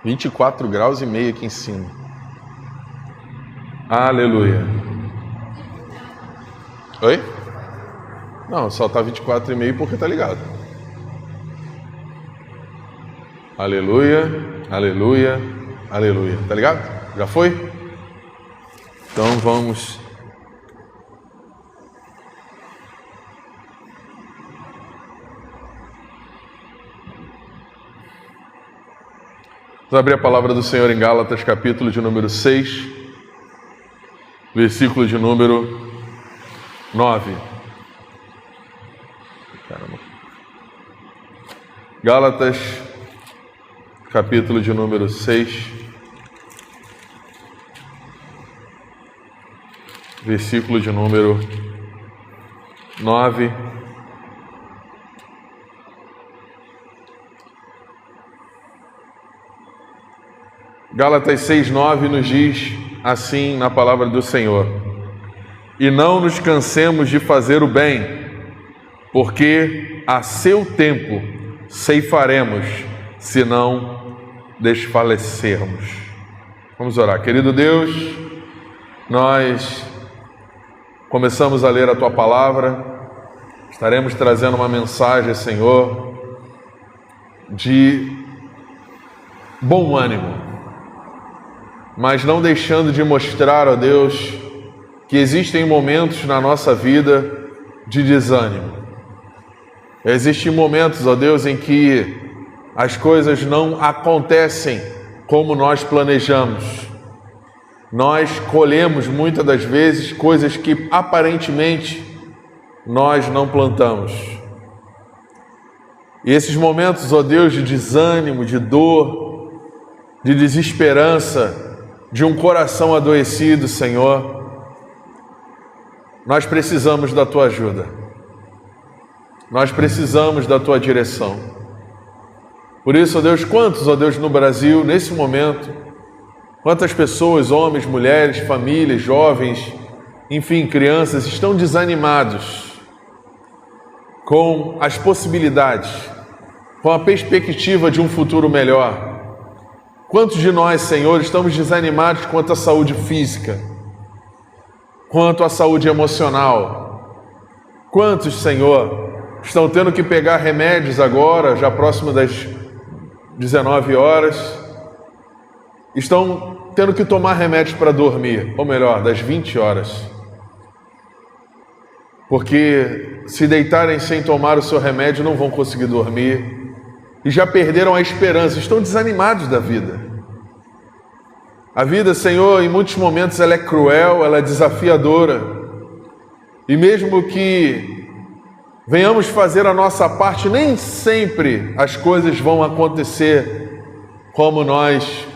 24 graus e meio aqui em cima. Aleluia. Oi? Não, só tá 24,5 porque tá ligado. Aleluia, aleluia, aleluia. Tá ligado? Já foi? Então vamos. Vamos abrir a palavra do Senhor em Gálatas, capítulo de número 6, versículo de número 9. Caramba. Gálatas, capítulo de número 6, versículo de número 9. Gálatas 6:9 nos diz assim na palavra do Senhor: e não nos cansemos de fazer o bem, porque a seu tempo ceifaremos, se não desfalecermos. Vamos orar. Querido Deus, nós começamos a ler a Tua palavra, estaremos trazendo uma mensagem, Senhor, de bom ânimo, mas não deixando de mostrar, ó Deus, que existem momentos na nossa vida de desânimo. Existem momentos, ó Deus, em que as coisas não acontecem como nós planejamos. Nós colhemos muitas das vezes coisas que aparentemente nós não plantamos. E esses momentos, ó Deus, de desânimo, de dor, de desesperança, de um coração adoecido, Senhor, nós precisamos da Tua ajuda. Nós precisamos da Tua direção. Por isso, ó Deus, quantos, ó Deus, no Brasil, nesse momento, quantas pessoas, homens, mulheres, famílias, jovens, enfim, crianças, estão desanimados com as possibilidades, com a perspectiva de um futuro melhor. Quantos de nós, Senhor, estamos desanimados quanto à saúde física, quanto à saúde emocional? Quantos, Senhor, estão tendo que pegar remédios agora, já próximo das 19 horas, estão tendo que tomar remédios para dormir, ou melhor, das 20 horas. Porque se deitarem sem tomar o seu remédio, não vão conseguir dormir. E já perderam a esperança, estão desanimados da vida. A vida, Senhor, em muitos momentos ela é cruel, ela é desafiadora. E mesmo que venhamos fazer a nossa parte, nem sempre as coisas vão acontecer como nós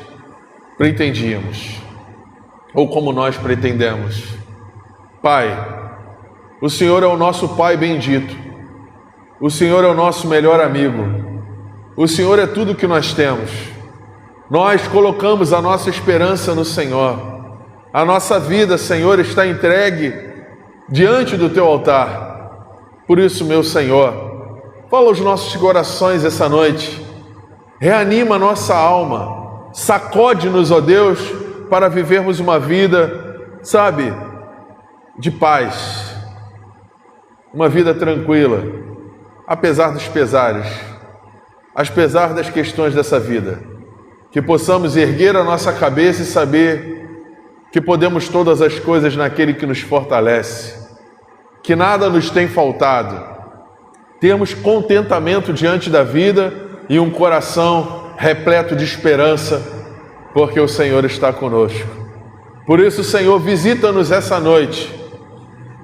pretendíamos, ou como nós pretendemos. Pai, o Senhor é o nosso Pai bendito. O Senhor é o nosso melhor amigo. O Senhor é tudo que nós temos. Nós colocamos a nossa esperança no Senhor. A nossa vida, Senhor, está entregue diante do Teu altar. Por isso, meu Senhor, fala aos nossos corações essa noite. Reanima a nossa alma. Sacode-nos, ó Deus, para vivermos uma vida, sabe, de paz. Uma vida tranquila, apesar dos pesares. Apesar das questões dessa vida, que possamos erguer a nossa cabeça e saber que podemos todas as coisas naquele que nos fortalece, que nada nos tem faltado, temos contentamento diante da vida e um coração repleto de esperança, porque o Senhor está conosco. Por isso, Senhor, visita-nos essa noite,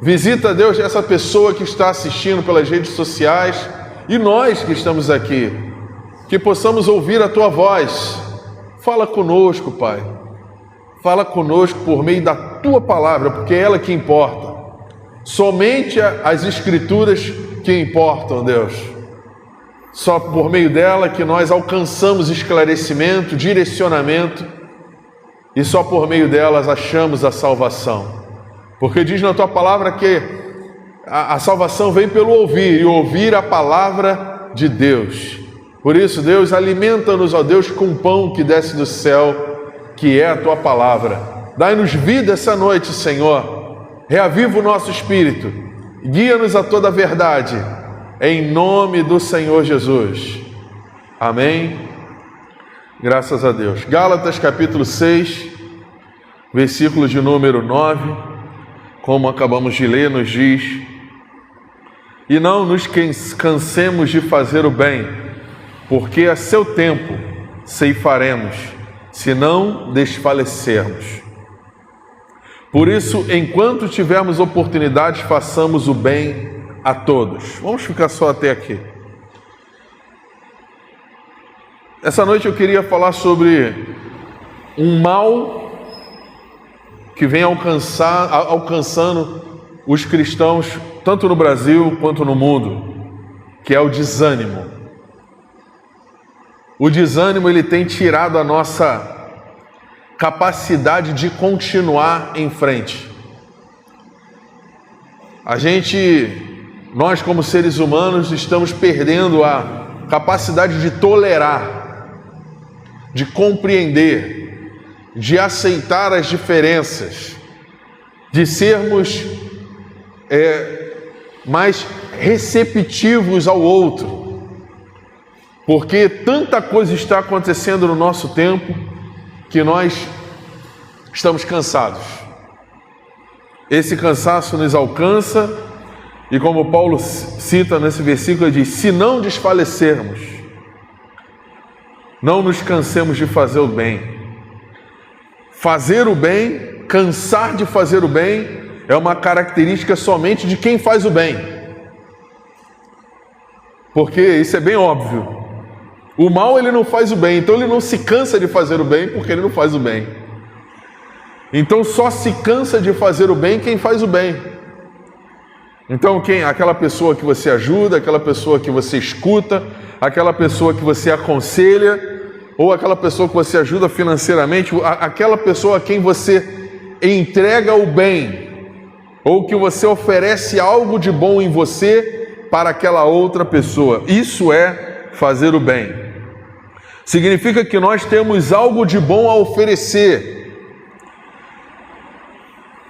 visita, Deus, essa pessoa que está assistindo pelas redes sociais e nós que estamos aqui, que possamos ouvir a Tua voz. Fala conosco, Pai. Fala conosco por meio da Tua palavra, porque é ela que importa. Somente as Escrituras que importam, Deus. Só por meio dela que nós alcançamos esclarecimento, direcionamento, e só por meio delas achamos a salvação. Porque diz na Tua palavra que a salvação vem pelo ouvir, e ouvir a palavra de Deus. Por isso, Deus, alimenta-nos, ó Deus, com o pão que desce do céu, que é a Tua palavra. Dai-nos vida essa noite, Senhor. Reaviva o nosso espírito. Guia-nos a toda a verdade. Em nome do Senhor Jesus. Amém. Graças a Deus. Gálatas capítulo 6, versículo de número 9, como acabamos de ler, nos diz: e não nos cansemos de fazer o bem, porque a seu tempo ceifaremos, se não desfalecermos. Por isso, enquanto tivermos oportunidade, façamos o bem a todos. Vamos ficar só até aqui. Essa noite eu queria falar sobre um mal que vem alcançando os cristãos, tanto no Brasil quanto no mundo, que é o desânimo. O desânimo, ele tem tirado a nossa capacidade de continuar em frente. Nós como seres humanos, estamos perdendo a capacidade de tolerar, de compreender, de aceitar as diferenças, de sermos mais receptivos ao outro, porque tanta coisa está acontecendo no nosso tempo que nós estamos cansados. Esse cansaço nos alcança e, como Paulo cita nesse versículo, ele diz: se não desfalecermos, não nos cansemos de fazer o bem. Fazer o bem, cansar de fazer o bem, é uma característica somente de quem faz o bem. Porque isso é bem óbvio. O mal, ele não faz o bem, então ele não se cansa de fazer o bem porque ele não faz o bem. Então só se cansa de fazer o bem quem faz o bem. Então aquela pessoa que você ajuda, aquela pessoa que você escuta, aquela pessoa que você aconselha, ou aquela pessoa que você ajuda financeiramente, aquela pessoa a quem você entrega o bem, ou que você oferece algo de bom em você para aquela outra pessoa. Isso é fazer o bem. Significa que nós temos algo de bom a oferecer.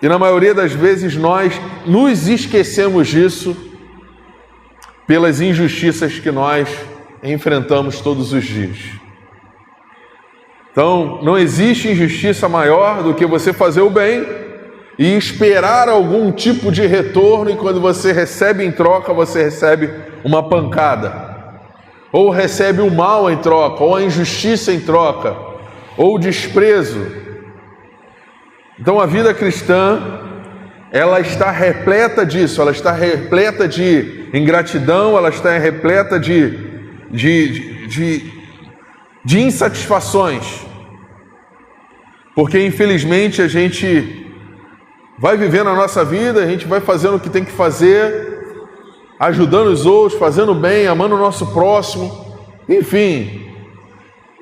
E na maioria das vezes nós nos esquecemos disso pelas injustiças que nós enfrentamos todos os dias. Então, não existe injustiça maior do que você fazer o bem e esperar algum tipo de retorno, e quando você recebe em troca, você recebe uma pancada, ou recebe o mal em troca, ou a injustiça em troca, ou o desprezo. Então a vida cristã, ela está repleta disso, ela está repleta de ingratidão, ela está repleta de insatisfações, porque infelizmente a gente vai vivendo a nossa vida, a gente vai fazendo o que tem que fazer, ajudando os outros, fazendo bem, amando o nosso próximo, enfim.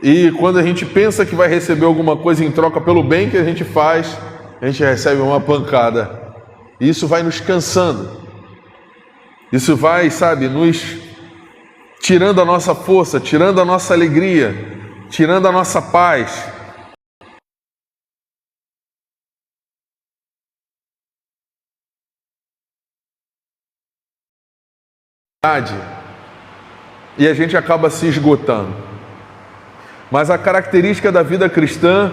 E quando a gente pensa que vai receber alguma coisa em troca pelo bem que a gente faz, a gente recebe uma pancada. E isso vai nos cansando. Isso vai, nos tirando a nossa força, tirando a nossa alegria, tirando a nossa paz. E a gente acaba se esgotando. Mas a característica da vida cristã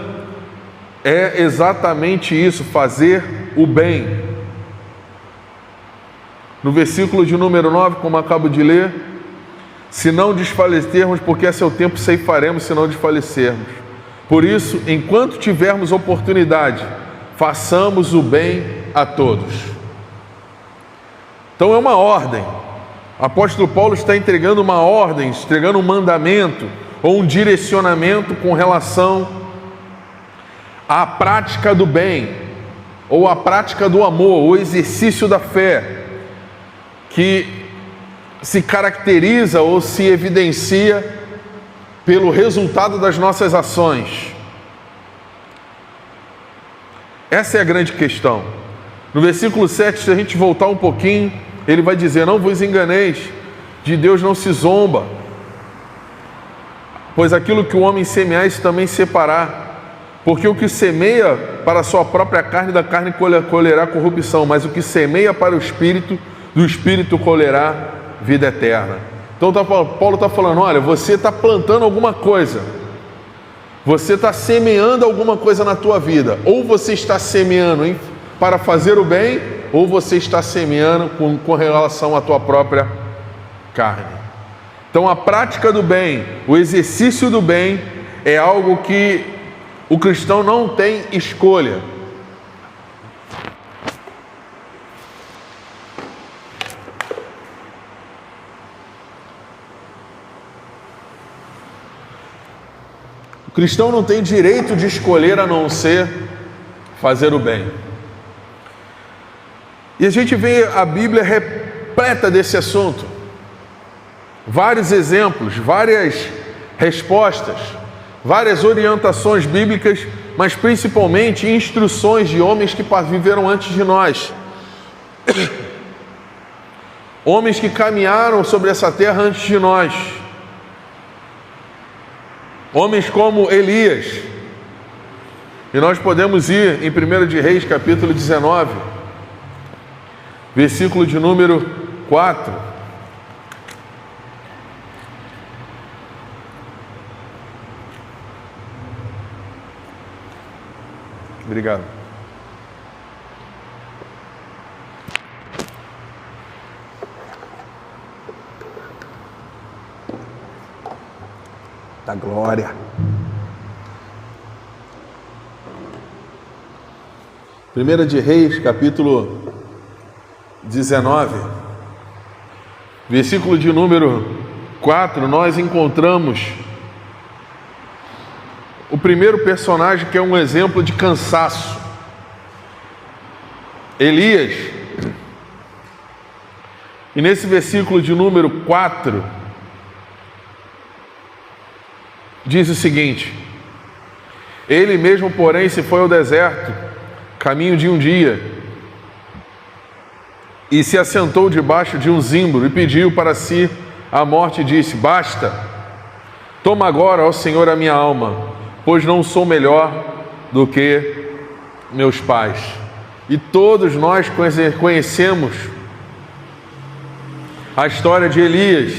é exatamente isso, fazer o bem. No versículo de número 9, como acabo de ler: se não desfalecermos, porque a seu tempo ceifaremos, se não desfalecermos. Por isso, enquanto tivermos oportunidade, façamos o bem a todos. Então é uma ordem. O apóstolo Paulo está entregando uma ordem, entregando um mandamento ou um direcionamento com relação à prática do bem, ou à prática do amor, o exercício da fé, que se caracteriza ou se evidencia pelo resultado das nossas ações. Essa é a grande questão. No versículo 7, se a gente voltar um pouquinho, ele vai dizer: não vos enganeis, de Deus não se zomba. Pois aquilo que o homem semear, isso também separar. Porque o que semeia para a sua própria carne, da carne colherá corrupção, mas o que semeia para o Espírito, do Espírito colherá vida eterna. Então Paulo está falando, olha, você está plantando alguma coisa, você está semeando alguma coisa na tua vida, ou você está semeando para fazer o bem, ou você está semeando com relação à tua própria carne. Então a prática do bem, o exercício do bem é algo que o cristão não tem escolha. O cristão não tem direito de escolher a não ser fazer o bem. E a gente vê a Bíblia repleta desse assunto. Vários exemplos, várias respostas, várias orientações bíblicas, mas principalmente instruções de homens que viveram antes de nós. Homens que caminharam sobre essa terra antes de nós. Homens como Elias. E nós podemos ir em 1 de Reis, capítulo 19, versículo de número 4. Obrigado. Da glória. Primeira de Reis, capítulo 19, versículo de número 4, nós encontramos o primeiro personagem que é um exemplo de cansaço. Elias. E nesse versículo de número 4, diz o seguinte: ele mesmo, porém, se foi ao deserto, caminho de um dia, e se assentou debaixo de um zimbro, e pediu para si a morte, e disse: basta, toma agora, ó Senhor, a minha alma, pois não sou melhor do que meus pais. E todos nós conhecemos a história de Elias,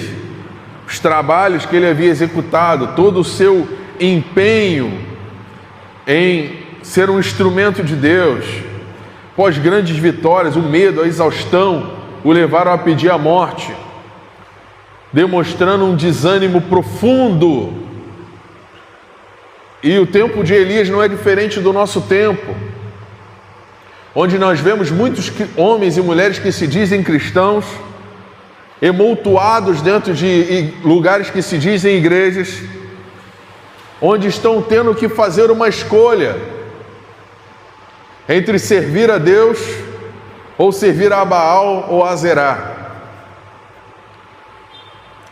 os trabalhos que ele havia executado, todo o seu empenho em ser um instrumento de Deus. Após grandes vitórias, o medo, a exaustão o levaram a pedir a morte, demonstrando um desânimo profundo. E o tempo de Elias não é diferente do nosso tempo, onde nós vemos muitos homens e mulheres que se dizem cristãos, emoltuados dentro de lugares que se dizem igrejas, onde estão tendo que fazer uma escolha entre servir a Deus ou servir a Baal ou a Zerá.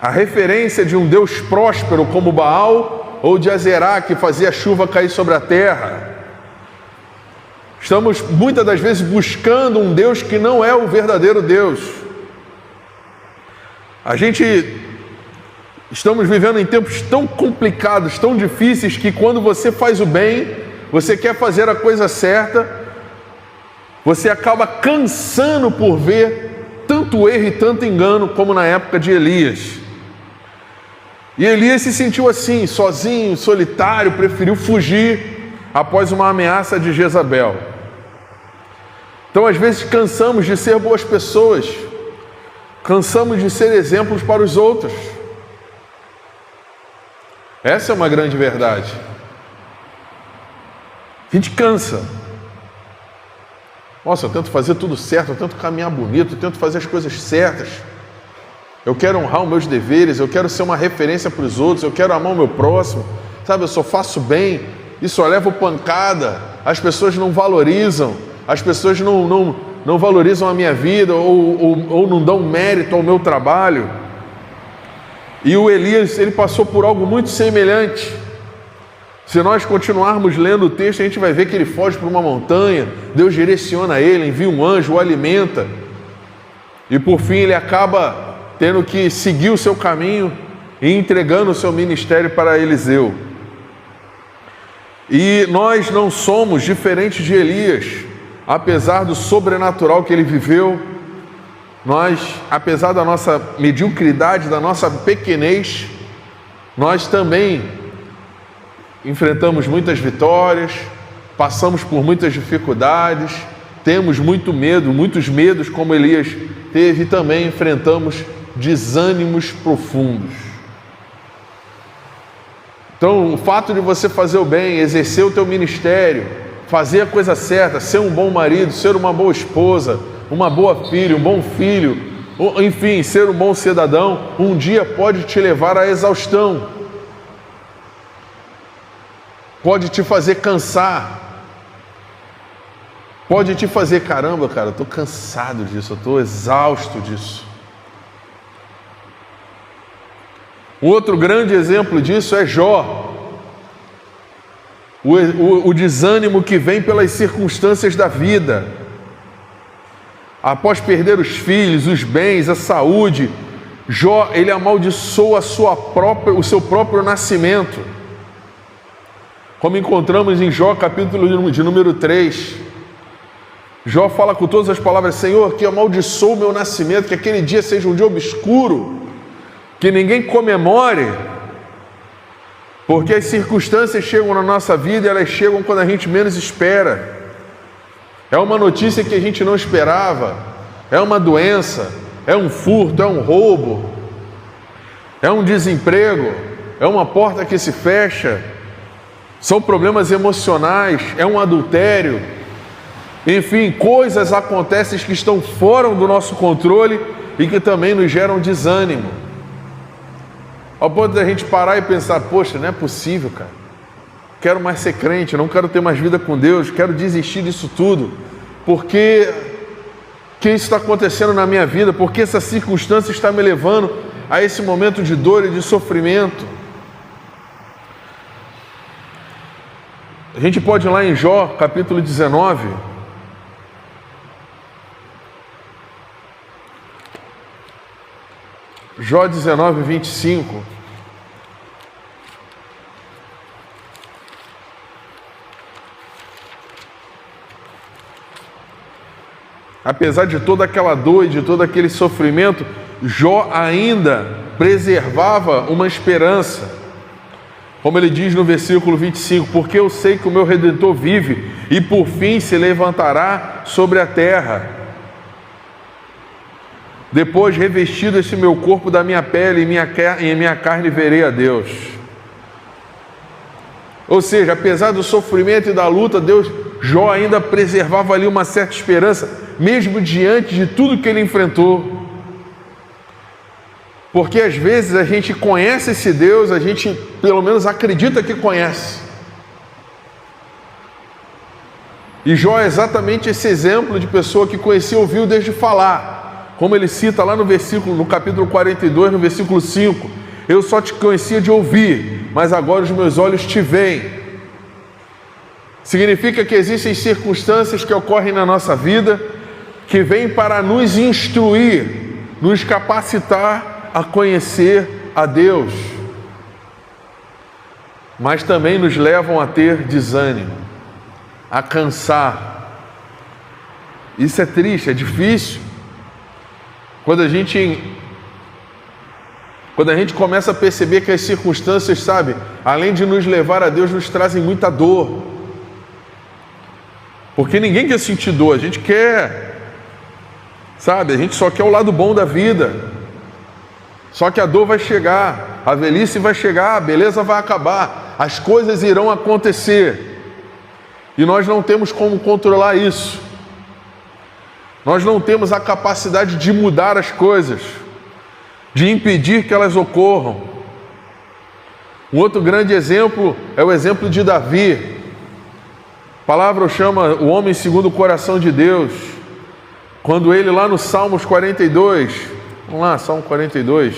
A referência de um Deus próspero como Baal ou de Azerá, que fazia a chuva cair sobre a terra. Estamos muitas das vezes buscando um Deus que não é o verdadeiro Deus. Estamos vivendo em tempos tão complicados, tão difíceis, que quando você faz o bem, você quer fazer a coisa certa, você acaba cansando por ver tanto erro e tanto engano como na época de Elias. E Elias se sentiu assim, sozinho, solitário, preferiu fugir após uma ameaça de Jezabel. Então, às vezes, cansamos de ser boas pessoas, cansamos de ser exemplos para os outros. Essa é uma grande verdade. A gente cansa. Nossa, eu tento fazer tudo certo, eu tento caminhar bonito, eu tento fazer as coisas certas. Eu quero honrar os meus deveres, eu quero ser uma referência para os outros, eu quero amar o meu próximo, sabe? Eu só faço bem e só levo pancada. As pessoas não valorizam, as pessoas não valorizam a minha vida ou não dão mérito ao meu trabalho. E o Elias, ele passou por algo muito semelhante. Se nós continuarmos lendo o texto, a gente vai ver que ele foge para uma montanha, Deus direciona ele, envia um anjo, o alimenta, e por fim ele acaba tendo que seguir o seu caminho e entregando o seu ministério para Eliseu. E nós não somos diferentes de Elias, apesar do sobrenatural que ele viveu. Nós, apesar da nossa mediocridade, da nossa pequenez, nós também enfrentamos muitas vitórias, passamos por muitas dificuldades, temos muito medo, muitos medos como Elias teve, e também enfrentamos desânimos profundos. Então, o fato de você fazer o bem, exercer o teu ministério, fazer a coisa certa, ser um bom marido, ser uma boa esposa, uma boa filha, um bom filho, enfim, ser um bom cidadão, um dia pode te levar à exaustão, pode te fazer cansar, pode te fazer, caramba, cara, eu estou cansado disso, eu estou exausto disso. Um outro grande exemplo disso é Jó. O desânimo que vem pelas circunstâncias da vida. Após perder os filhos, os bens, a saúde, Jó, ele amaldiçoa o seu próprio nascimento. Como encontramos em Jó, capítulo de número 3. Jó fala com todas as palavras: Senhor, que amaldiçoa o meu nascimento, que aquele dia seja um dia obscuro, que ninguém comemore, porque as circunstâncias chegam na nossa vida e elas chegam quando a gente menos espera. É uma notícia que a gente não esperava, é uma doença, é um furto, é um roubo, é um desemprego, é uma porta que se fecha, são problemas emocionais, é um adultério, enfim, coisas acontecem que estão fora do nosso controle e que também nos geram desânimo. Ao ponto da gente parar e pensar: poxa, não é possível, cara. Quero mais ser crente, não quero ter mais vida com Deus, quero desistir disso tudo. Por que isso está acontecendo na minha vida? Por que essa circunstância está me levando a esse momento de dor e de sofrimento? A gente pode ir lá em Jó, capítulo 19. Jó 19, 25. Apesar de toda aquela dor e de todo aquele sofrimento, Jó ainda preservava uma esperança. Como ele diz no versículo 25: porque eu sei que o meu Redentor vive e por fim se levantará sobre a terra. Depois, revestido esse meu corpo da minha pele e em minha carne verei a Deus. Ou seja, apesar do sofrimento e da luta, Jó ainda preservava ali uma certa esperança, mesmo diante de tudo que ele enfrentou. Porque às vezes a gente conhece esse Deus, a gente pelo menos acredita que conhece. E Jó é exatamente esse exemplo de pessoa que conhecia, ouviu desde falar. Como ele cita lá no capítulo 42, no versículo 5: eu só te conhecia de ouvir, mas agora os meus olhos te veem. Significa que existem circunstâncias que ocorrem na nossa vida, que vêm para nos instruir, nos capacitar a conhecer a Deus, mas também nos levam a ter desânimo, a cansar. Isso é triste, é difícil. Quando a gente começa a perceber que as circunstâncias, sabe, além de nos levar a Deus, nos trazem muita dor. Porque ninguém quer sentir dor, a gente quer, sabe, a gente só quer o lado bom da vida. Só que a dor vai chegar, a velhice vai chegar, a beleza vai acabar, as coisas irão acontecer. E nós não temos como controlar isso. Nós não temos a capacidade de mudar as coisas, de impedir que elas ocorram. Um outro grande exemplo é o exemplo de Davi. A palavra o chama o homem segundo o coração de Deus. Quando ele lá no Salmos 42, vamos lá, Salmo 42,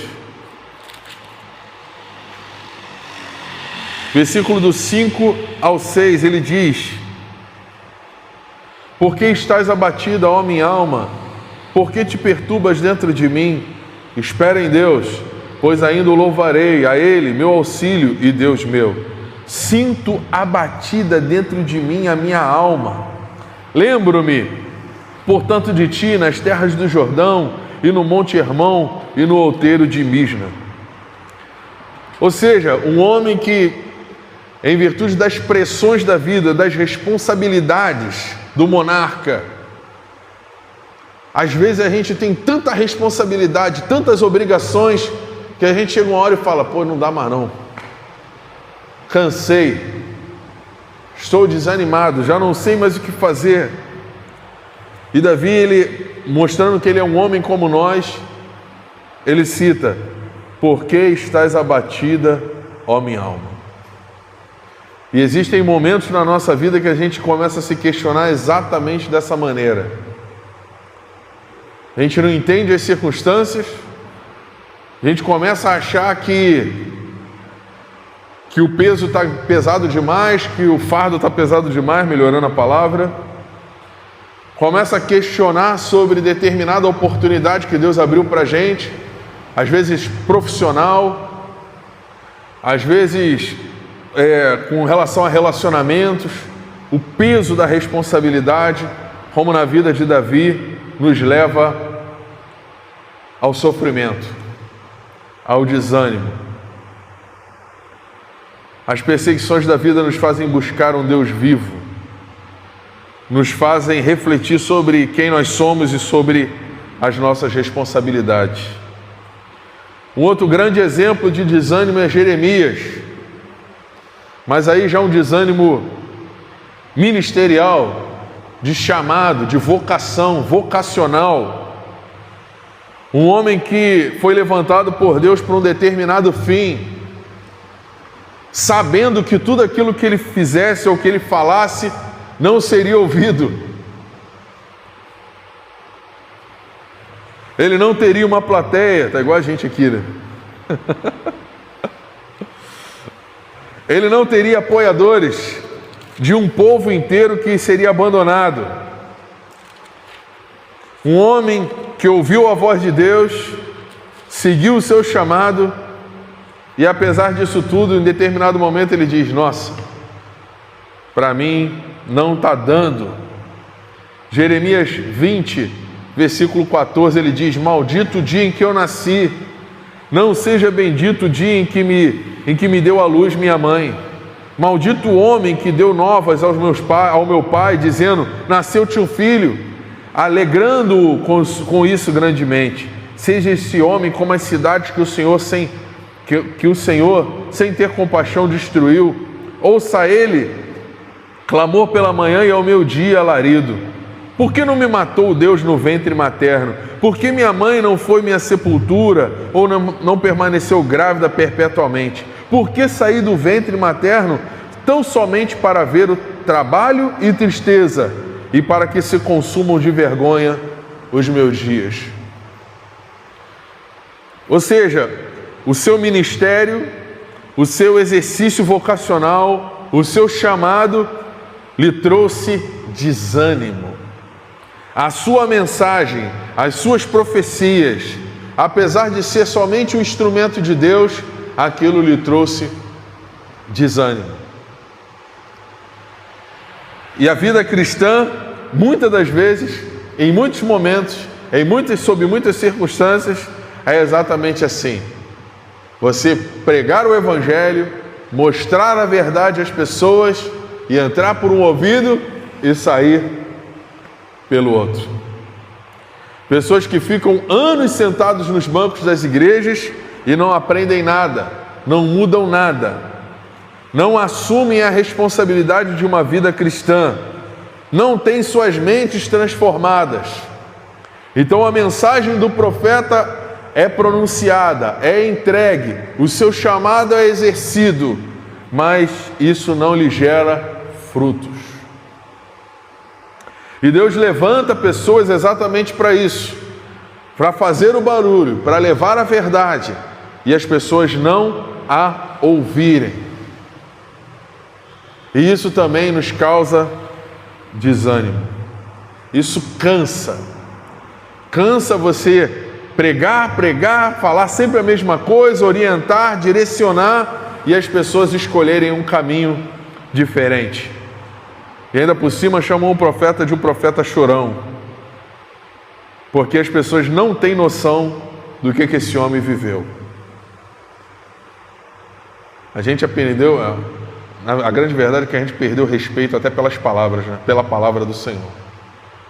versículo do 5 ao 6, ele diz: por que estás abatida, ó minha alma? Por que te perturbas dentro de mim? Espera em Deus, pois ainda o louvarei, a Ele, meu auxílio e Deus meu. Sinto abatida dentro de mim a minha alma. Lembro-me, portanto, de ti nas terras do Jordão, e no Monte Hermão, e no outeiro de Misna. Ou seja, um homem que, em virtude das pressões da vida, das responsabilidades do monarca, às vezes a gente tem tanta responsabilidade, tantas obrigações, que a gente chega uma hora e fala, pô, não dá mais não. Cansei, estou desanimado, já não sei mais o que fazer. E Davi, ele, mostrando que ele é um homem como nós, ele cita, por que estás abatida, ó minha alma? E existem momentos na nossa vida que a gente começa a se questionar exatamente dessa maneira. A gente não entende as circunstâncias, a gente começa a achar que o peso está pesado demais, que o fardo está pesado demais, melhorando a palavra. Começa a questionar sobre determinada oportunidade que Deus abriu para a gente, às vezes profissional, às vezes com relação a relacionamentos, o peso da responsabilidade, como na vida de Davi, nos leva ao sofrimento, ao desânimo. As perseguições da vida nos fazem buscar um Deus vivo, nos fazem refletir sobre quem nós somos e sobre as nossas responsabilidades. Um outro grande exemplo de desânimo é Jeremias, mas aí já um desânimo ministerial, de chamado, de vocação, vocacional. Um homem que foi levantado por Deus para um determinado fim, sabendo que tudo aquilo que ele fizesse ou que ele falasse não seria ouvido. Ele não teria uma plateia, tá igual a gente aqui, né? Ele não teria apoiadores de um povo inteiro que seria abandonado. Um homem que ouviu a voz de Deus, seguiu o seu chamado, e apesar disso tudo, em determinado momento ele diz, nossa, para mim não está dando. Jeremias 20, versículo 14, ele diz, maldito o dia em que eu nasci, não seja bendito o dia em que me deu à luz minha mãe. Maldito o homem que deu novas ao meu pai, dizendo, nasceu-te um filho, alegrando-o com isso grandemente. Seja esse homem como as cidades que o Senhor, sem ter compaixão, destruiu. Ouça ele, clamor pela manhã e ao meu dia alarido. Por que não me matou o Deus no ventre materno? Por que minha mãe não foi minha sepultura, ou não permaneceu grávida perpetuamente? Por que saí do ventre materno tão somente para ver o trabalho e tristeza, e para que se consumam de vergonha os meus dias? Ou seja, o seu ministério, o seu exercício vocacional, o seu chamado lhe trouxe desânimo. A sua mensagem, as suas profecias, apesar de ser somente um instrumento de Deus, aquilo lhe trouxe desânimo. E a vida cristã, muitas das vezes, em muitos momentos, sob muitas circunstâncias, é exatamente assim. Você pregar o Evangelho, mostrar a verdade às pessoas e entrar por um ouvido e sair pelo outro. Pessoas que ficam anos sentados nos bancos das igrejas e não aprendem nada, não mudam nada, não assumem a responsabilidade de uma vida cristã, não têm suas mentes transformadas. Então a mensagem do profeta é pronunciada, é entregue, o seu chamado é exercido, mas isso não lhe gera frutos. E Deus levanta pessoas exatamente para isso, para fazer o barulho, para levar a verdade, e as pessoas não a ouvirem. E isso também nos causa desânimo. Isso cansa. Cansa você pregar, falar sempre a mesma coisa, orientar, direcionar e as pessoas escolherem um caminho diferente. E ainda por cima chamou o profeta de um profeta chorão, porque as pessoas não têm noção do que esse homem viveu. A gente aprendeu, a grande verdade é que a gente perdeu o respeito até pelas palavras, né? Pela palavra do Senhor.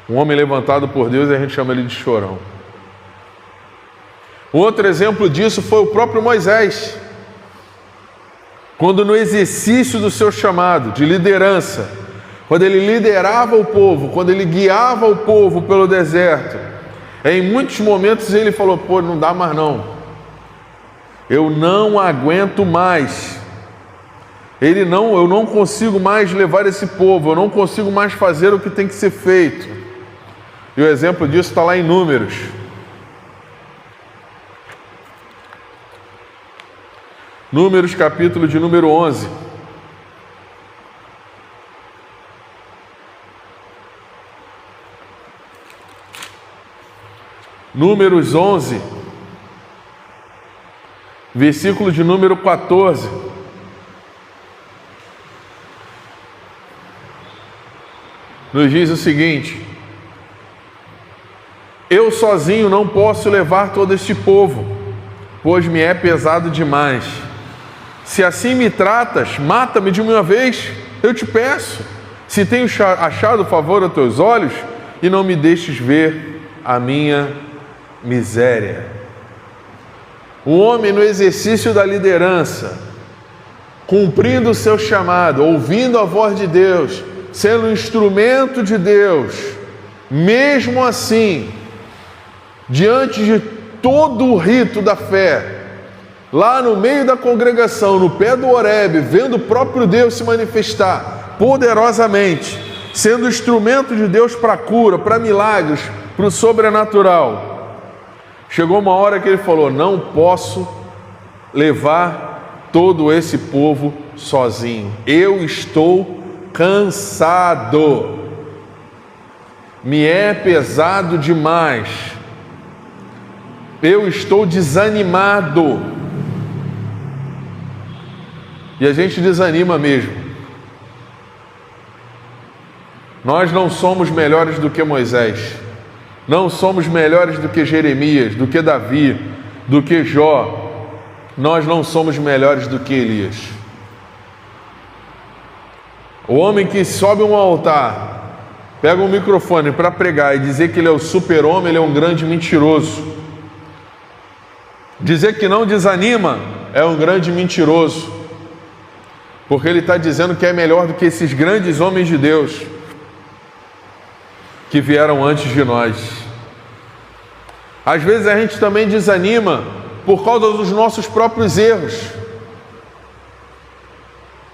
Um homem levantado por Deus, a gente chama ele de chorão. Um outro exemplo disso foi o próprio Moisés, quando no exercício do seu chamado de liderança, quando ele liderava o povo, quando ele guiava o povo pelo deserto, em muitos momentos ele falou: pô, não dá mais não, eu não aguento mais, eu não consigo mais levar esse povo, eu não consigo mais fazer o que tem que ser feito. E o exemplo disso está lá em Números. Números, capítulo de número 11. Números 11, versículo de número 14. Nos diz o seguinte: eu sozinho não posso levar todo este povo, pois me é pesado demais. Se assim me tratas, mata-me de uma vez, eu te peço. Se tenho achado favor aos teus olhos, e não me deixes ver a minha miséria. Um homem no exercício da liderança, cumprindo o seu chamado, ouvindo a voz de Deus, sendo um instrumento de Deus, mesmo assim, diante de todo o rito da fé, lá no meio da congregação, no pé do Horebe, vendo o próprio Deus se manifestar poderosamente, sendo instrumento de Deus para cura, para milagres, para o sobrenatural, chegou uma hora que ele falou: não posso levar todo esse povo sozinho, eu estou cansado, me é pesado demais, eu estou desanimado. E a gente desanima mesmo. Nós não somos melhores do que Moisés, não somos melhores do que Jeremias, do que Davi, do que Jó, nós não somos melhores do que Elias. O homem que sobe um altar, pega um microfone para pregar e dizer que ele é o super-homem, ele é um grande mentiroso. Dizer que não desanima é um grande mentiroso, porque ele está dizendo que é melhor do que esses grandes homens de Deus que vieram antes de nós. Às vezes a gente também desanima por causa dos nossos próprios erros,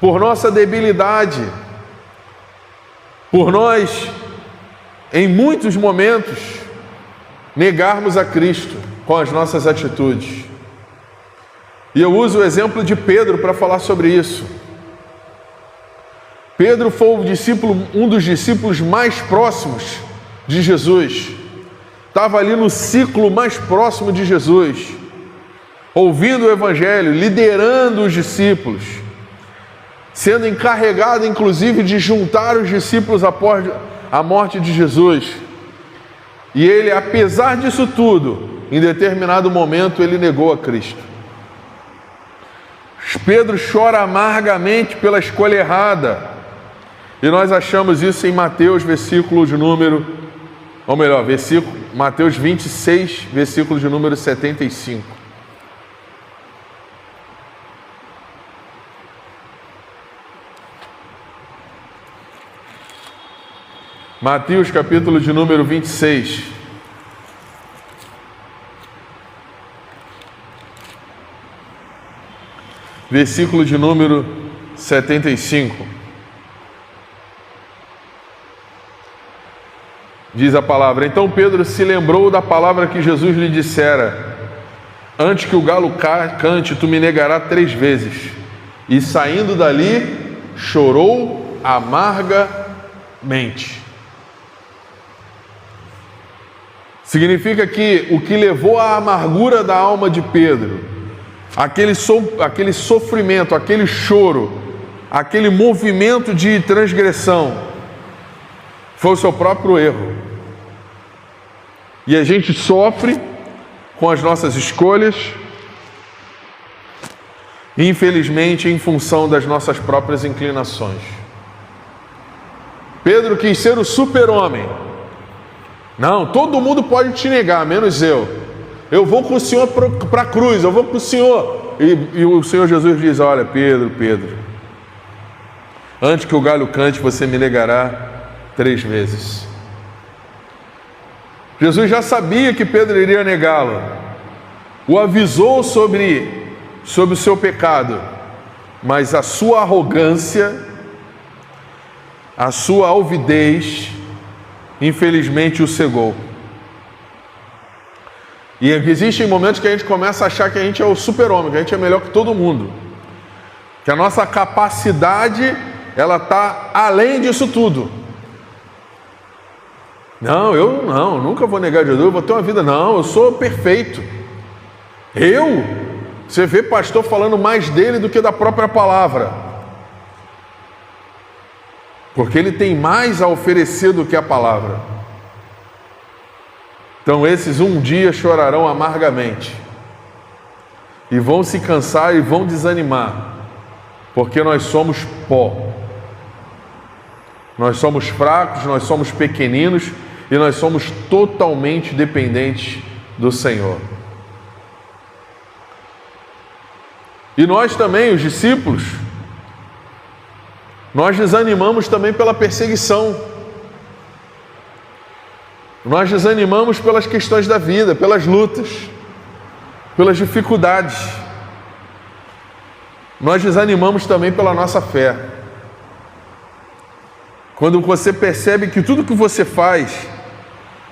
por nossa debilidade, por nós, em muitos momentos, negarmos a Cristo com as nossas atitudes. E eu uso o exemplo de Pedro para falar sobre isso. Pedro foi um dos discípulos mais próximos de Jesus. Estava ali no ciclo mais próximo de Jesus, ouvindo o Evangelho, liderando os discípulos, sendo encarregado inclusive de juntar os discípulos após a morte de Jesus. E ele, apesar disso tudo, em determinado momento ele negou a Cristo. Pedro chora amargamente pela escolha errada. E nós achamos isso em Mateus, Mateus 26, versículo de número 75. Mateus, capítulo de número 26. Versículo de número 75. Diz a palavra: então Pedro se lembrou da palavra que Jesus lhe dissera: antes que o galo cante, tu me negarás 3 vezes. E saindo dali, chorou amargamente. Significa que o que levou à amargura da alma de Pedro, aquele sofrimento, aquele choro, aquele movimento de transgressão, foi o seu próprio erro. E a gente sofre com as nossas escolhas, infelizmente, em função das nossas próprias inclinações. Pedro quis ser o super-homem. Não, todo mundo pode te negar, menos eu. Eu vou com o Senhor para a cruz, eu vou com o Senhor. E o Senhor Jesus diz: olha, Pedro, antes que o galho cante, você me negará 3 vezes. Jesus já sabia que Pedro iria negá-lo. O avisou sobre o seu pecado, mas a sua arrogância, a sua alvidez, infelizmente o cegou. E existem momentos que a gente começa a achar que a gente é o super-homem, que a gente é melhor que todo mundo, que a nossa capacidade, ela está além disso tudo. Não, eu nunca vou negar Jesus, eu vou ter uma vida, eu sou perfeito. Você vê pastor falando mais dele do que da própria palavra, porque ele tem mais a oferecer do que a palavra. Então esses um dia chorarão amargamente, e vão se cansar e vão desanimar, porque nós somos pó, nós somos fracos, nós somos pequeninos, e nós somos totalmente dependentes do Senhor. E nós também, os discípulos, nós desanimamos também pela perseguição. Nós desanimamos pelas questões da vida, pelas lutas, pelas dificuldades. Nós desanimamos também pela nossa fé. Quando você percebe que tudo que você faz,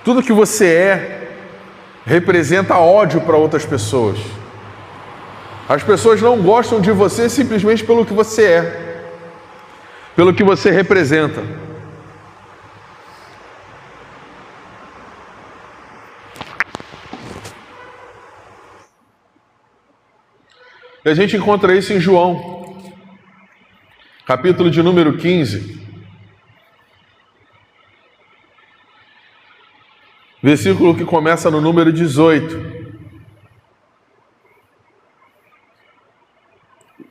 tudo que você é, representa ódio para outras pessoas. As pessoas não gostam de você simplesmente pelo que você é, pelo que você representa. E a gente encontra isso em João, capítulo de número 15, versículo que começa no número 18.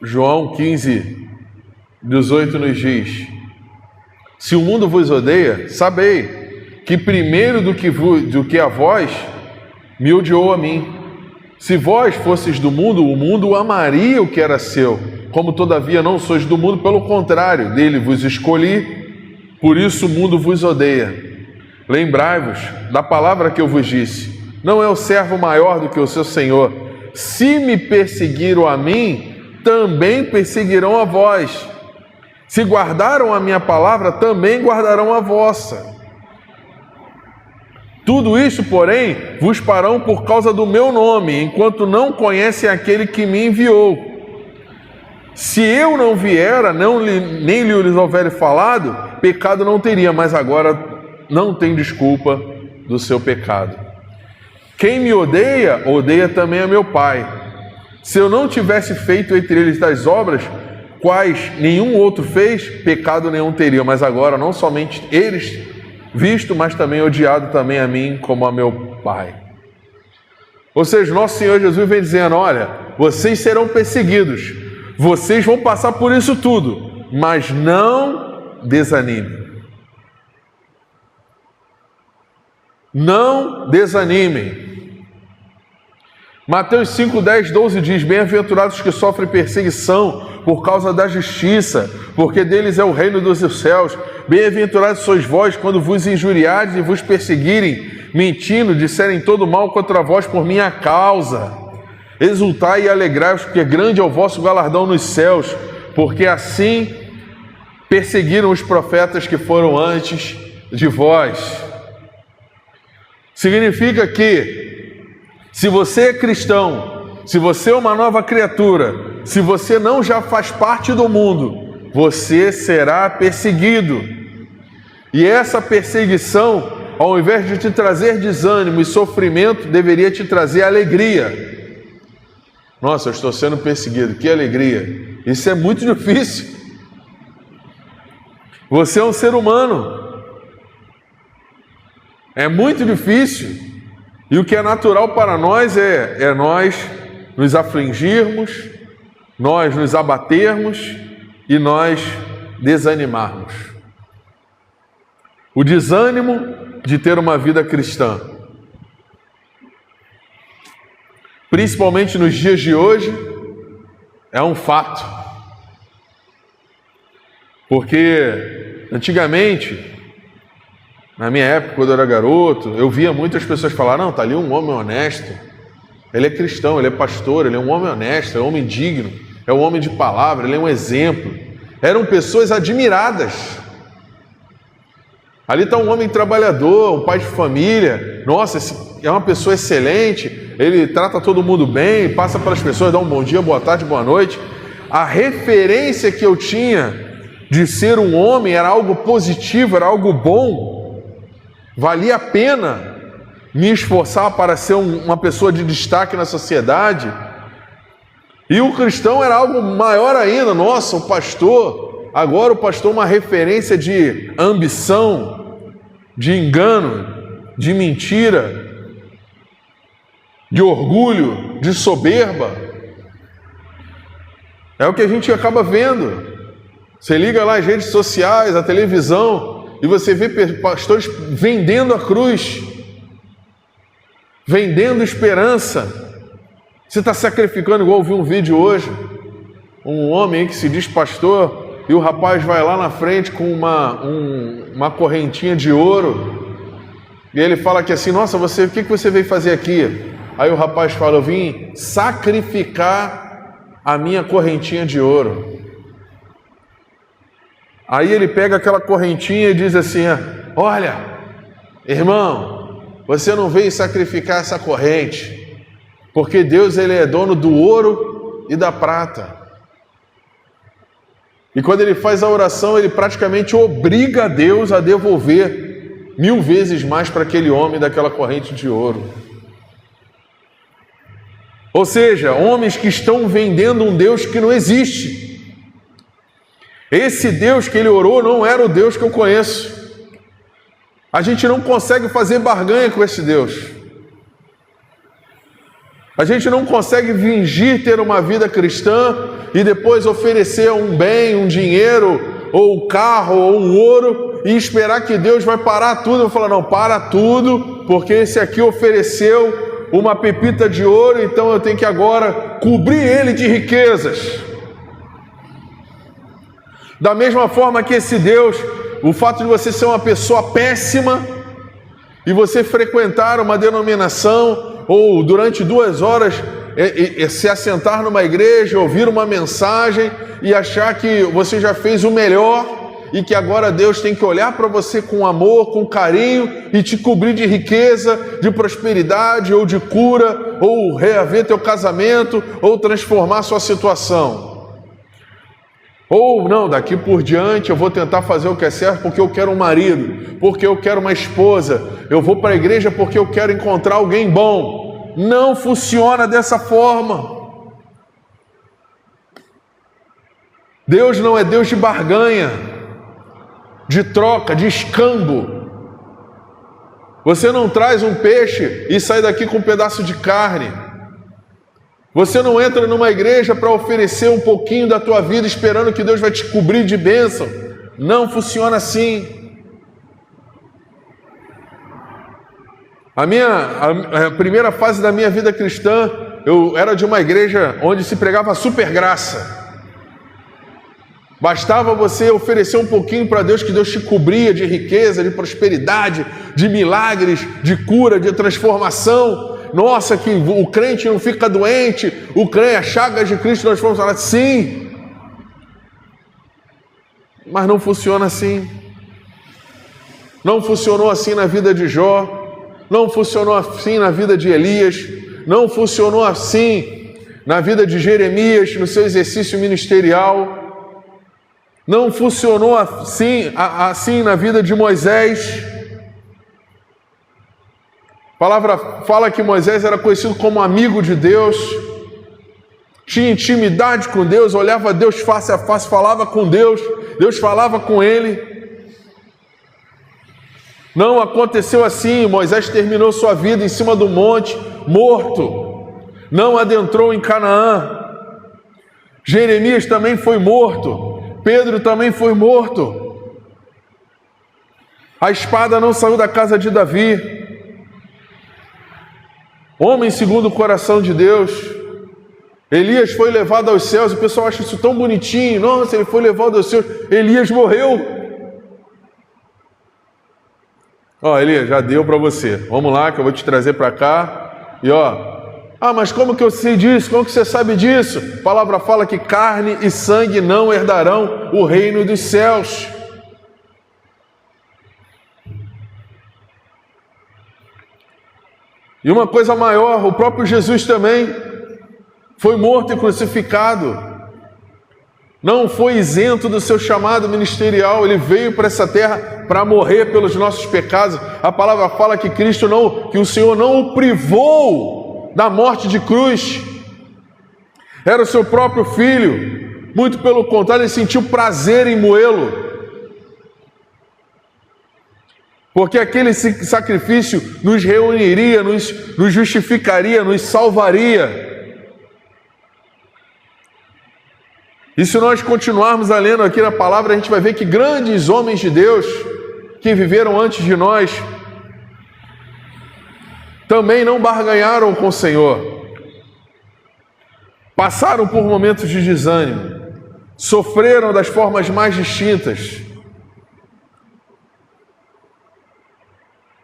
João 15, 18 nos diz: se o mundo vos odeia, sabei que primeiro do que a vós, me odiou a mim. Se vós fosseis do mundo, o mundo amaria o que era seu. Como todavia não sois do mundo, pelo contrário, dele vos escolhi, por isso o mundo vos odeia. Lembrai-vos da palavra que eu vos disse: não é o servo maior do que o seu senhor. Se me perseguiram a mim, também perseguirão a vós. Se guardaram a minha palavra, também guardarão a vossa. Tudo isso, porém, vos farão por causa do meu nome, enquanto não conhecem aquele que me enviou. Se eu não viera, nem lhes houver falado, pecado não teria, mas agora não tem desculpa do seu pecado. Quem me odeia, odeia também a meu Pai. Se eu não tivesse feito entre eles tais obras, quais nenhum outro fez, pecado nenhum teria, mas agora não somente eles visto, mas também odiado também a mim como a meu Pai. Ou seja, nosso Senhor Jesus vem dizendo: olha, vocês serão perseguidos, vocês vão passar por isso tudo, mas não desanimem. Não desanimem. Mateus 5, 10, 12 diz: bem-aventurados que sofrem perseguição por causa da justiça, porque deles é o reino dos céus. Bem-aventurados sois vós quando vos injuriarem e vos perseguirem, mentindo, disserem todo mal contra vós por minha causa. Exultai e alegrai-vos, porque grande é o vosso galardão nos céus, porque assim perseguiram os profetas que foram antes de vós. Significa que, se você é cristão, se você é uma nova criatura, se você não já faz parte do mundo, você será perseguido. E essa perseguição ao invés de te trazer desânimo e sofrimento, deveria te trazer alegria. Nossa, eu estou sendo perseguido, que alegria! Isso é muito difícil. Você é um ser humano. É muito difícil. E o que é natural para nós é nós nos afligirmos, nós nos abatermos e nós desanimarmos. O desânimo de ter uma vida cristã, principalmente nos dias de hoje, é um fato. Porque antigamente, na minha época, quando eu era garoto, eu via muitas pessoas falar: não, está ali um homem honesto, ele é cristão, ele é pastor, ele é um homem honesto, é um homem digno, é um homem de palavra, ele é um exemplo. Eram pessoas admiradas. Ali está um homem trabalhador, um pai de família. Nossa, é uma pessoa excelente, ele trata todo mundo bem, passa para as pessoas, dá um bom dia, boa tarde, boa noite. A referência que eu tinha de ser um homem era algo positivo, era algo bom. Valia a pena me esforçar para ser uma pessoa de destaque na sociedade. E o cristão era algo maior ainda. Nossa, o pastor, agora o pastor é uma referência de ambição, de engano, de mentira, de orgulho, de soberba. É o que a gente acaba vendo. Você liga lá as redes sociais, a televisão, e você vê pastores vendendo a cruz, vendendo esperança. Você está sacrificando, igual eu vi um vídeo hoje, um homem que se diz pastor, e o rapaz vai lá na frente com uma correntinha de ouro, e ele fala que assim: nossa, o que você veio fazer aqui? Aí o rapaz fala: eu vim sacrificar a minha correntinha de ouro. Aí ele pega aquela correntinha e diz assim: olha, irmão, você não veio sacrificar essa corrente, porque Deus, ele é dono do ouro e da prata. E quando ele faz a oração, ele praticamente obriga a Deus a devolver 1000 vezes mais para aquele homem daquela corrente de ouro. Ou seja, homens que estão vendendo um Deus que não existe. Esse Deus que ele orou não era o Deus que eu conheço. A gente não consegue fazer barganha com esse Deus. A gente não consegue fingir ter uma vida cristã e depois oferecer um bem, um dinheiro, ou um carro, ou um ouro, e esperar que Deus vai parar tudo. Eu falo: não, para tudo, porque esse aqui ofereceu uma pepita de ouro, então eu tenho que agora cobrir ele de riquezas. Da mesma forma que esse Deus, o fato de você ser uma pessoa péssima e você frequentar uma denominação ou durante 2 horas se assentar numa igreja, ouvir uma mensagem e achar que você já fez o melhor e que agora Deus tem que olhar para você com amor, com carinho e te cobrir de riqueza, de prosperidade ou de cura, ou reaver teu casamento, ou transformar sua situação. Ou não, daqui por diante eu vou tentar fazer o que é certo porque eu quero um marido, porque eu quero uma esposa, eu vou para a igreja porque eu quero encontrar alguém bom. Não funciona dessa forma. Deus não é Deus de barganha, de troca, de escambo. Você não traz um peixe e sai daqui com um pedaço de carne. Você não entra numa igreja para oferecer um pouquinho da tua vida esperando que Deus vai te cobrir de bênção. Não funciona assim. A primeira fase da minha vida cristã, eu era de uma igreja onde se pregava super graça. Bastava você oferecer um pouquinho para Deus, que Deus te cobria de riqueza, de prosperidade, de milagres, de cura, de transformação. Nossa, que o crente não fica doente, as chagas de Cristo nós vamos falar. Sim, mas não funciona assim. Não funcionou assim na vida de Jó, não funcionou assim na vida de Elias, não funcionou assim na vida de Jeremias, no seu exercício ministerial, não funcionou assim na vida de Moisés. A palavra fala que Moisés era conhecido como amigo de Deus, tinha intimidade com Deus, olhava Deus face a face, falava com Deus, Deus falava com ele. Não aconteceu assim. Moisés terminou sua vida em cima do monte, morto, não adentrou em Canaã. Jeremias também foi morto, Pedro também foi morto. A espada não saiu da casa de Davi. Homem segundo o coração de Deus. Elias foi levado aos céus. O pessoal acha isso tão bonitinho. Nossa, ele foi levado aos céus. Elias morreu. Elias, já deu para você. Vamos lá que eu vou te trazer para cá. E mas como que eu sei disso? Como que você sabe disso? A palavra fala que carne e sangue não herdarão o reino dos céus. E uma coisa maior, o próprio Jesus também foi morto e crucificado. Não foi isento do seu chamado ministerial. Ele veio para essa terra para morrer pelos nossos pecados. A palavra fala que que o Senhor não o privou da morte de cruz. Era o seu próprio filho. Muito pelo contrário, ele sentiu prazer em moê-lo. Porque aquele sacrifício nos reuniria, nos justificaria, nos salvaria. E se nós continuarmos a lendo aqui na palavra, a gente vai ver que grandes homens de Deus que viveram antes de nós também não barganharam com o Senhor. Passaram por momentos de desânimo, sofreram das formas mais distintas.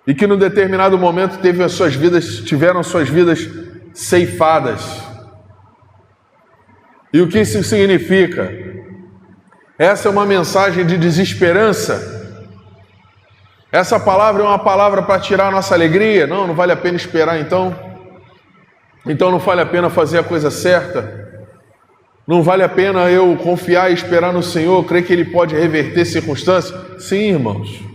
E que num determinado momento tiveram suas vidas ceifadas. E o que isso significa? Essa é uma mensagem de desesperança? Essa palavra é uma palavra para tirar a nossa alegria? Não vale a pena esperar então? Então não vale a pena fazer a coisa certa? Não vale a pena eu confiar e esperar no Senhor, crer que Ele pode reverter circunstâncias? Sim, irmãos.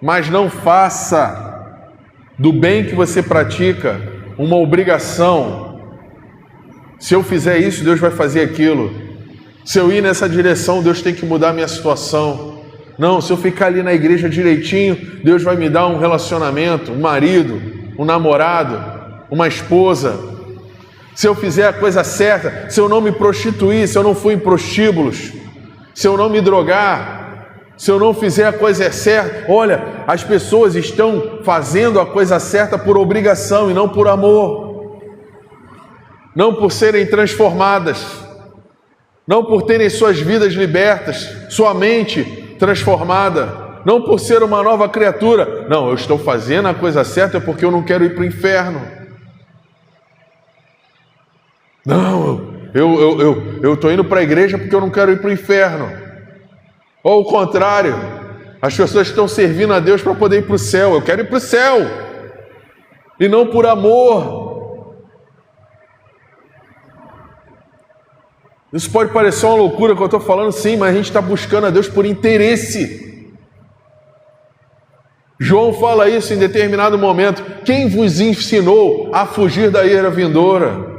Mas não faça do bem que você pratica uma obrigação. Se eu fizer isso, Deus vai fazer aquilo. Se eu ir nessa direção, Deus tem que mudar a minha situação. Não, se eu ficar ali na igreja direitinho, Deus vai me dar um relacionamento, um marido, um namorado, uma esposa. Se eu fizer a coisa certa, se eu não me prostituir, se eu não for em prostíbulos, se eu não me drogar, se eu não fizer a coisa certa. Olha, as pessoas estão fazendo a coisa certa por obrigação e não por amor. Não por serem transformadas. Não por terem suas vidas libertas, sua mente transformada. Não por ser uma nova criatura. Não, eu estou fazendo a coisa certa porque eu não quero ir para o inferno. Não, eu estou indo para a igreja porque eu não quero ir para o inferno. Ou o contrário, as pessoas estão servindo a Deus para poder ir para o céu. Eu quero ir para o céu, e não por amor. Isso pode parecer uma loucura que eu estou falando, sim, mas a gente está buscando a Deus por interesse. João fala isso em determinado momento. Quem vos ensinou a fugir da ira vindoura?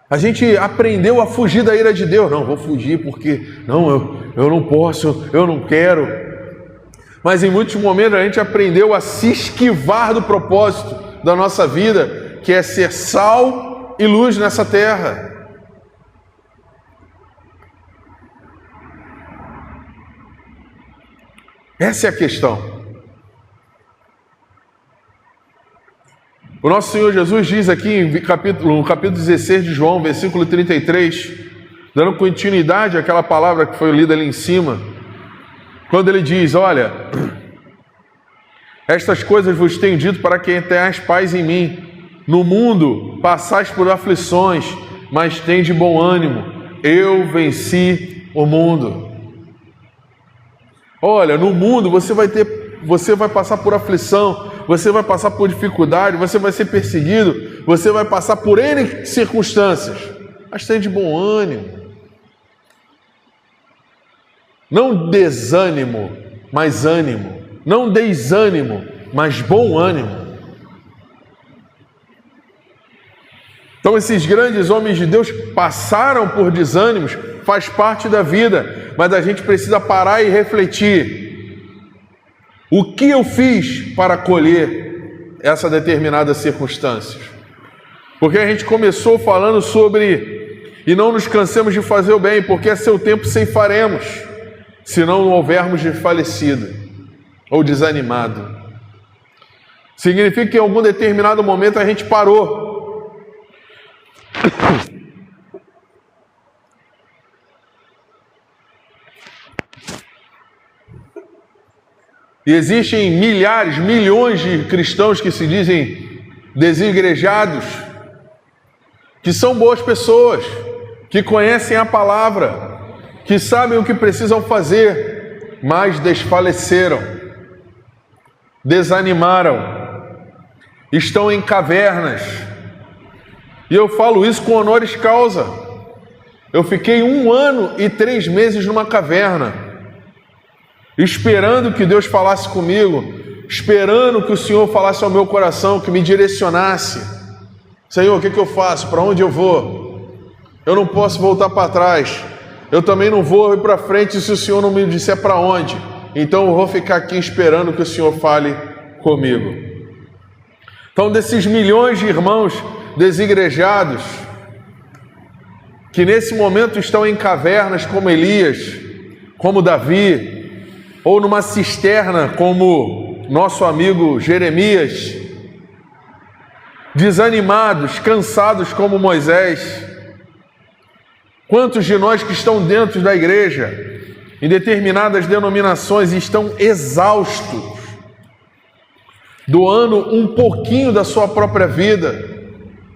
A gente aprendeu a fugir da ira de Deus. Não, vou fugir porque eu não posso, eu não quero. Mas em muitos momentos a gente aprendeu a se esquivar do propósito da nossa vida, que é ser sal e luz nessa terra. Essa é a questão. O nosso Senhor Jesus diz aqui no capítulo 16 de João, versículo 33, dando continuidade àquela palavra que foi lida ali em cima, quando ele diz: olha, estas coisas vos tenho dito para que tenhais paz em mim. No mundo passais por aflições, mas tende bom ânimo. Eu venci o mundo. Olha, no mundo você vai passar por aflição, você vai passar por dificuldade, você vai ser perseguido, você vai passar por N circunstâncias, mas tenha de bom ânimo. Não desânimo, mas ânimo. Não desânimo, mas bom ânimo. Então esses grandes homens de Deus passaram por desânimos, faz parte da vida, mas a gente precisa parar e refletir. O que eu fiz para colher essa determinada circunstância? Porque a gente começou falando sobre, e não nos cansemos de fazer o bem, porque a seu tempo ceifaremos, se não houvermos desfalecido ou desanimado. Significa que em algum determinado momento a gente parou. E existem milhares, milhões de cristãos que se dizem desigrejados, que são boas pessoas, que conhecem a palavra, que sabem o que precisam fazer, mas desfaleceram, desanimaram, estão em cavernas. E eu falo isso com honoris causa. Eu fiquei 1 ano e 3 meses numa caverna, esperando que Deus falasse comigo, esperando que o Senhor falasse ao meu coração, que me direcionasse. Senhor, o que eu faço? Para onde eu vou? Eu não posso voltar para trás. Eu também não vou ir para frente se o Senhor não me disser para onde. Então eu vou ficar aqui esperando que o Senhor fale comigo. Então, desses milhões de irmãos desigrejados, que nesse momento estão em cavernas como Elias, como Davi, ou numa cisterna como nosso amigo Jeremias, desanimados, cansados como Moisés. Quantos de nós que estão dentro da igreja, em determinadas denominações, estão exaustos, doando um pouquinho da sua própria vida,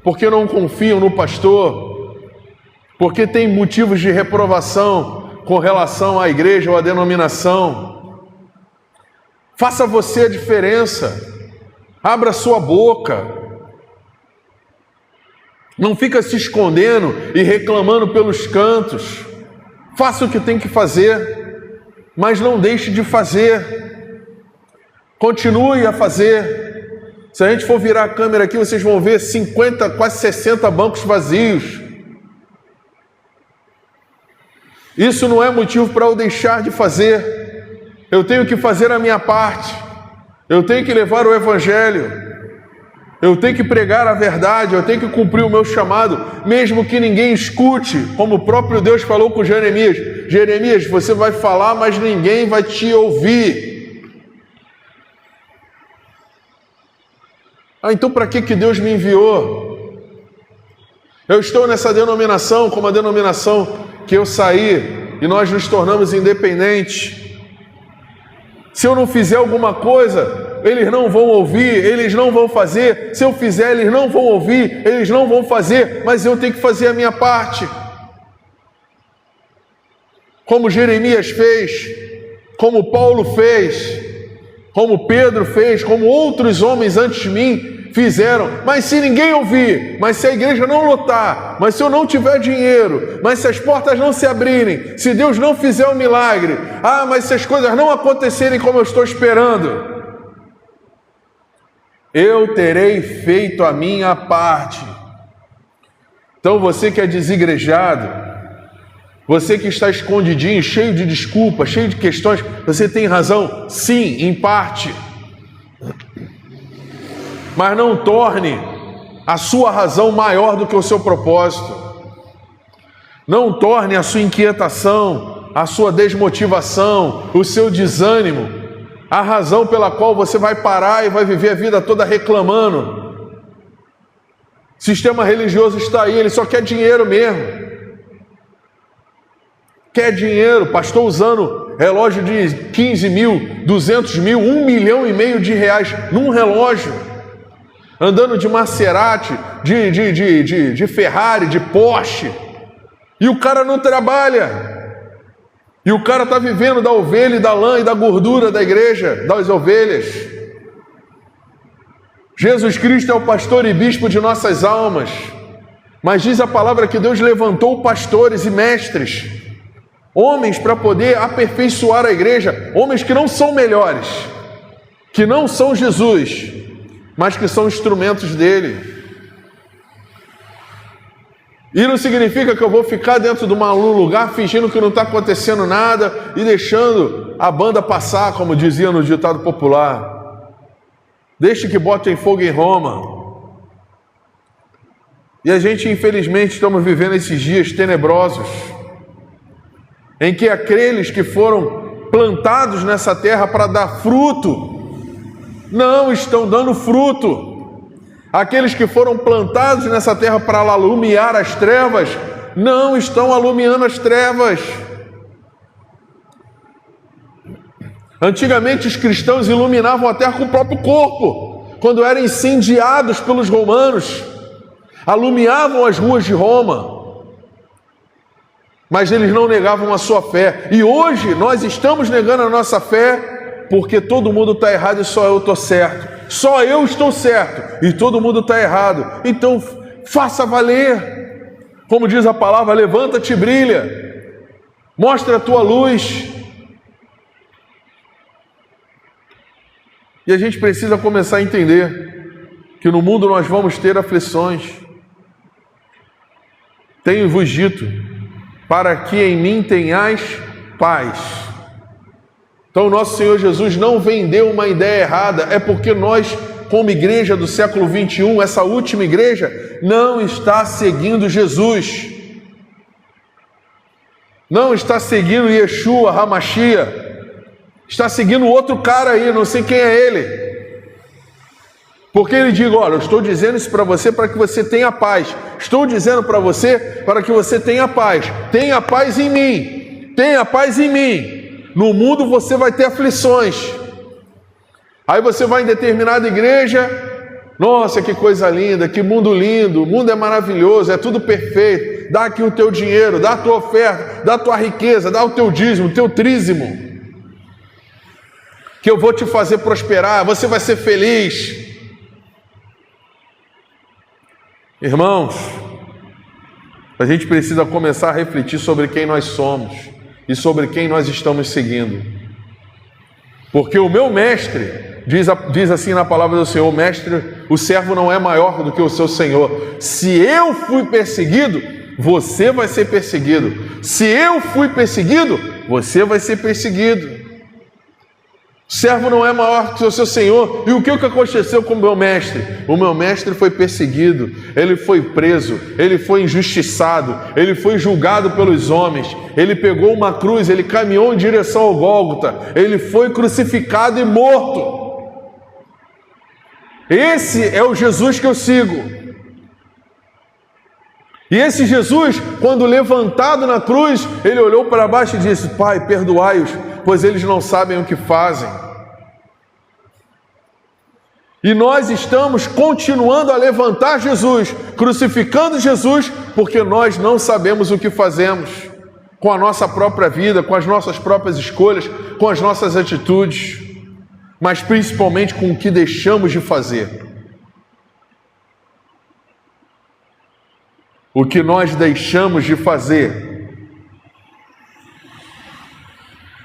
porque não confiam no pastor, porque tem motivos de reprovação com relação à igreja ou à denominação. Faça você a diferença, abra sua boca, não fica se escondendo e reclamando pelos cantos. Faça o que tem que fazer, mas não deixe de fazer, continue a fazer. Se a gente for virar a câmera aqui, vocês vão ver 50, quase 60 bancos vazios. Isso não é motivo para eu deixar de fazer. Eu tenho que fazer a minha parte. Eu tenho que levar o evangelho. Eu tenho que pregar a verdade. Eu tenho que cumprir o meu chamado, mesmo que ninguém escute, como o próprio Deus falou com Jeremias. Jeremias, você vai falar, mas ninguém vai te ouvir. Então para que Deus me enviou? Eu estou nessa denominação, como a denominação que eu saí, e nós nos tornamos independentes. Se eu não fizer alguma coisa, eles não vão ouvir, eles não vão fazer. Se eu fizer, eles não vão ouvir, eles não vão fazer, mas eu tenho que fazer a minha parte. Como Jeremias fez, como Paulo fez, como Pedro fez, como outros homens antes de mim fizeram. Mas se ninguém ouvir, mas se a igreja não lotar, mas se eu não tiver dinheiro, mas se as portas não se abrirem, se Deus não fizer um milagre, mas se as coisas não acontecerem como eu estou esperando, eu terei feito a minha parte. Então você que é desigrejado, você que está escondidinho, cheio de desculpas, cheio de questões, você tem razão, sim, em parte. Mas não torne a sua razão maior do que o seu propósito. Não torne a sua inquietação, a sua desmotivação, o seu desânimo, a razão pela qual você vai parar e vai viver a vida toda reclamando. O sistema religioso está aí, ele só quer dinheiro mesmo. Quer dinheiro, pastor usando relógio de 15 mil, 200 mil, 1,5 milhão de reais num relógio, andando de Maserati, de Ferrari, de Porsche, e o cara não trabalha, e o cara está vivendo da ovelha e da lã e da gordura da igreja, das ovelhas. Jesus Cristo é o pastor e bispo de nossas almas, mas diz a palavra que Deus levantou pastores e mestres, homens para poder aperfeiçoar a igreja, homens que não são melhores, que não são Jesus, mas que são instrumentos dele. E não significa que eu vou ficar dentro de um lugar fingindo que não está acontecendo nada e deixando a banda passar, como dizia no ditado popular. Deixe que botem fogo em Roma. E a gente, infelizmente, estamos vivendo esses dias tenebrosos, em que aqueles que foram plantados nessa terra para dar fruto, não estão dando fruto. Aqueles que foram plantados nessa terra para alumiar as trevas, não estão alumiando as trevas. Antigamente os cristãos iluminavam a terra com o próprio corpo, quando eram incendiados pelos romanos, alumiavam as ruas de Roma, mas eles não negavam a sua fé. E hoje nós estamos negando a nossa fé, porque todo mundo está errado e só eu estou certo. Só eu estou certo e todo mundo está errado. Então faça valer. Como diz a palavra, levanta-te e brilha. Mostra a tua luz. E a gente precisa começar a entender que no mundo nós vamos ter aflições. Tenho-vos dito, para que em mim tenhais paz. Então o nosso Senhor Jesus não vendeu uma ideia errada, é porque nós, como igreja do século 21, essa última igreja, não está seguindo Jesus, não está seguindo Yeshua, Hamashia, está seguindo outro cara aí, não sei quem é ele, porque ele diz, olha, eu estou dizendo isso para você para que você tenha paz, estou dizendo para você para que você tenha paz em mim, tenha paz em mim. No mundo você vai ter aflições. Aí você vai em determinada igreja, nossa, que coisa linda, que mundo lindo, o mundo é maravilhoso, é tudo perfeito. Dá aqui o teu dinheiro, dá a tua oferta, dá a tua riqueza, dá o teu dízimo, o teu trízimo, que eu vou te fazer prosperar, você vai ser feliz. Irmãos, a gente precisa começar a refletir sobre quem nós somos e sobre quem nós estamos seguindo. Porque o meu mestre, diz assim na palavra do Senhor, o mestre, o servo não é maior do que o seu Senhor. Se eu fui perseguido, você vai ser perseguido. Se eu fui perseguido, você vai ser perseguido. O servo não é maior que o seu Senhor. E o que aconteceu com o meu mestre? O meu mestre foi perseguido, ele foi preso, ele foi injustiçado, ele foi julgado pelos homens, ele pegou uma cruz, ele caminhou em direção ao Gólgota, ele foi crucificado e morto. Esse é o Jesus que eu sigo. E esse Jesus, quando levantado na cruz, ele olhou para baixo e disse, Pai, perdoai-os, pois eles não sabem o que fazem. E nós estamos continuando a levantar Jesus, crucificando Jesus, porque nós não sabemos o que fazemos com a nossa própria vida, com as nossas próprias escolhas, com as nossas atitudes, mas principalmente com o que deixamos de fazer. O que nós deixamos de fazer.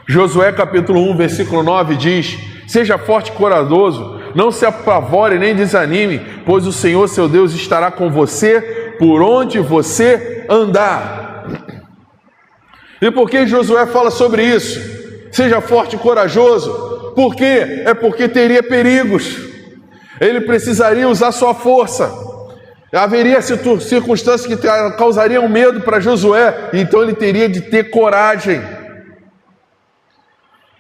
Josué capítulo 1, versículo 9 diz, seja forte e corajoso, não se apavore nem desanime, pois o Senhor seu Deus estará com você por onde você andar. E por que Josué fala sobre isso? Seja forte e corajoso. Por quê? É porque teria perigos. Ele precisaria usar sua força. Haveria circunstâncias que causariam medo para Josué, então ele teria de ter coragem.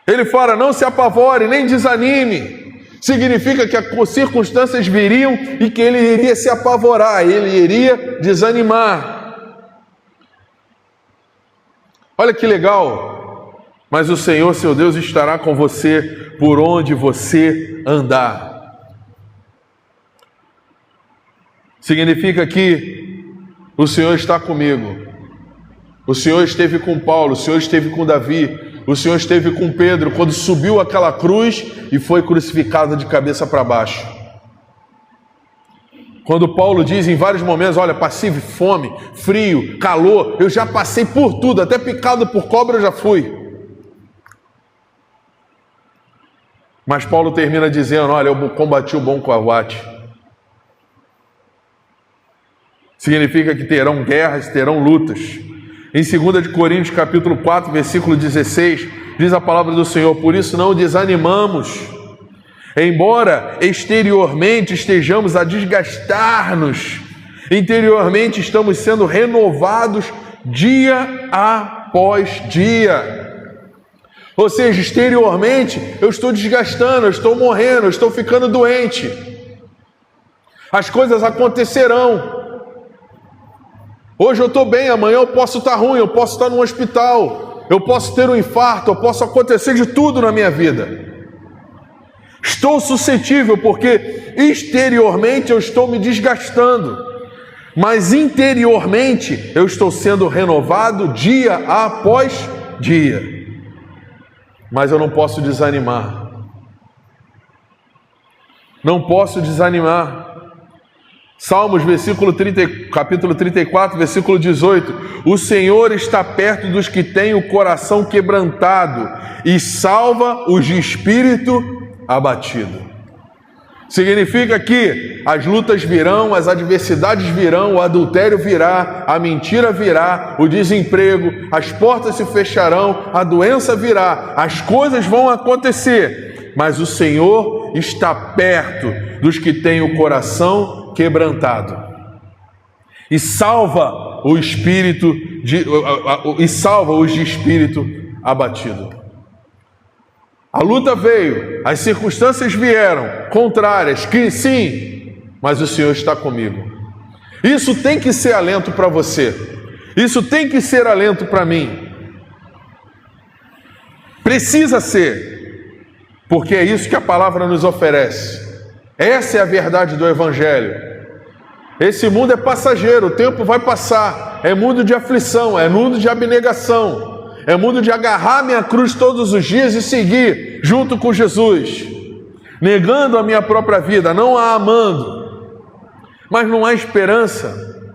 Ele fala, não se apavore, nem desanime. Significa que as circunstâncias viriam e que ele iria se apavorar, ele iria desanimar. Olha que legal. Mas o Senhor, seu Deus, estará com você por onde você andar. Significa que o Senhor está comigo. O Senhor esteve com Paulo, o Senhor esteve com Davi, o Senhor esteve com Pedro quando subiu aquela cruz e foi crucificado de cabeça para baixo. Quando Paulo diz em vários momentos, olha, passei fome, frio, calor, eu já passei por tudo, até picado por cobra eu já fui. Mas Paulo termina dizendo: olha, eu combati o bom combate. Significa que terão guerras, terão lutas. Em 2 Coríntios capítulo 4, versículo 16, diz a palavra do Senhor: por isso não desanimamos, embora exteriormente estejamos a desgastar-nos, interiormente estamos sendo renovados dia após dia. Ou seja, exteriormente eu estou desgastando, eu estou morrendo, eu estou ficando doente. As coisas acontecerão. Hoje eu estou bem, amanhã eu posso estar ruim, eu posso estar no hospital, eu posso ter um infarto, eu posso acontecer de tudo na minha vida. Estou suscetível porque exteriormente eu estou me desgastando, mas interiormente eu estou sendo renovado dia após dia. Mas eu não posso desanimar. Não posso desanimar. Salmos, capítulo 34, versículo 18. O Senhor está perto dos que têm o coração quebrantado e salva os de espírito abatido. Significa que as lutas virão, as adversidades virão, o adultério virá, a mentira virá, o desemprego, as portas se fecharão, a doença virá, as coisas vão acontecer, mas o Senhor está perto dos que têm o coração quebrantado e salva o espírito os de espírito abatido. A luta veio, as circunstâncias vieram contrárias, que sim, mas o Senhor está comigo. Isso tem que ser alento para você. Isso tem que ser alento para mim. Precisa ser, porque é isso que a palavra nos oferece. Essa é a verdade do Evangelho. Esse mundo é passageiro, o tempo vai passar. É mundo de aflição, é mundo de abnegação. É mundo de agarrar minha cruz todos os dias e seguir junto com Jesus, negando a minha própria vida, não a amando. Mas não há esperança.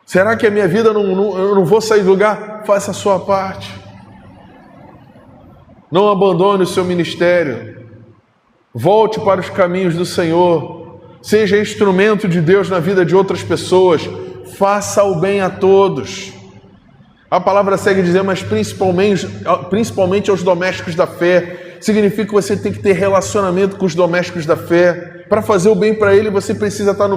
Será que a minha vida eu não vou sair do lugar? Faça a sua parte. Não abandone o seu ministério. Volte para os caminhos do Senhor. Seja instrumento de Deus na vida de outras pessoas. Faça o bem a todos. A palavra segue dizendo, mas principalmente aos domésticos da fé. Significa que você tem que ter relacionamento com os domésticos da fé. Para fazer o bem para ele, você precisa estar no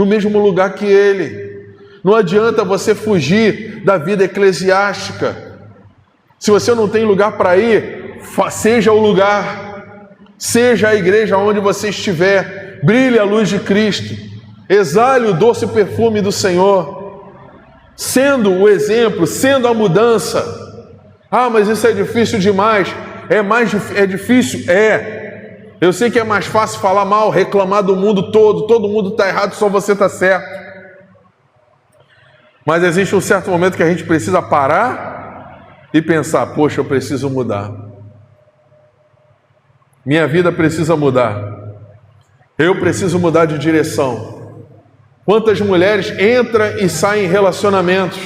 mesmo lugar que ele. Não adianta você fugir da vida eclesiástica. Se você não tem lugar para ir, seja o lugar. Seja a igreja onde você estiver. Brilhe a luz de Cristo. Exale o doce perfume do Senhor. Sendo o exemplo, sendo a mudança. Ah, mas isso é difícil demais. É difícil? É. Eu sei que é mais fácil falar mal, reclamar do mundo todo mundo está errado, só você está certo. Mas existe um certo momento que a gente precisa parar e pensar, poxa, eu preciso mudar. Minha vida precisa mudar. Eu preciso mudar de direção. Quantas mulheres entram e saem em relacionamentos?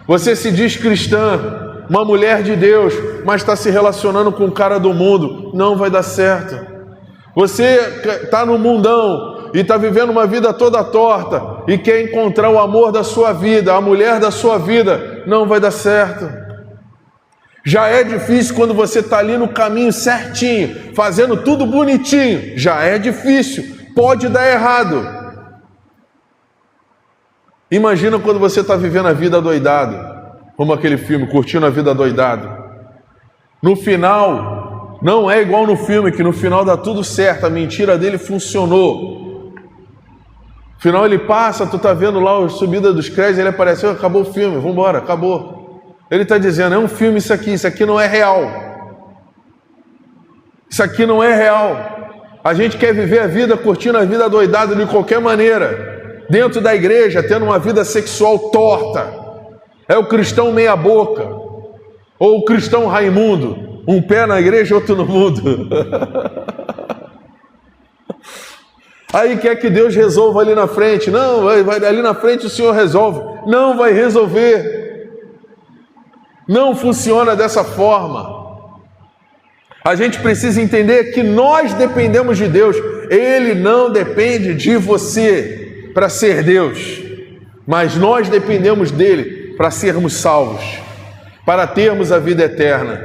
Você se diz cristã, uma mulher de Deus, mas está se relacionando com o cara do mundo. Não vai dar certo. Você está no mundão e está vivendo uma vida toda torta e quer encontrar o amor da sua vida, a mulher da sua vida. Não vai dar certo. Já é difícil quando você está ali no caminho certinho, fazendo tudo bonitinho. Já é difícil. Pode dar errado. Imagina quando você está vivendo a vida adoidado, como aquele filme, curtindo a vida adoidado. No final, não é igual no filme, que no final dá tudo certo, a mentira dele funcionou. No final ele passa, tu está vendo lá a subida dos créditos, ele apareceu, acabou o filme, vamos embora, acabou. Ele está dizendo, é um filme isso aqui não é real. Isso aqui não é real. A gente quer viver a vida, curtindo a vida adoidado de qualquer maneira. Dentro da igreja, tendo uma vida sexual torta. É o cristão meia boca. Ou o cristão Raimundo. Um pé na igreja, outro no mundo. Aí quer que Deus resolva ali na frente. Não, vai ali na frente o Senhor resolve. Não vai resolver. Não funciona dessa forma. A gente precisa entender que nós dependemos de Deus. Ele não depende de você para ser Deus, mas nós dependemos dele para sermos salvos, para termos a vida eterna.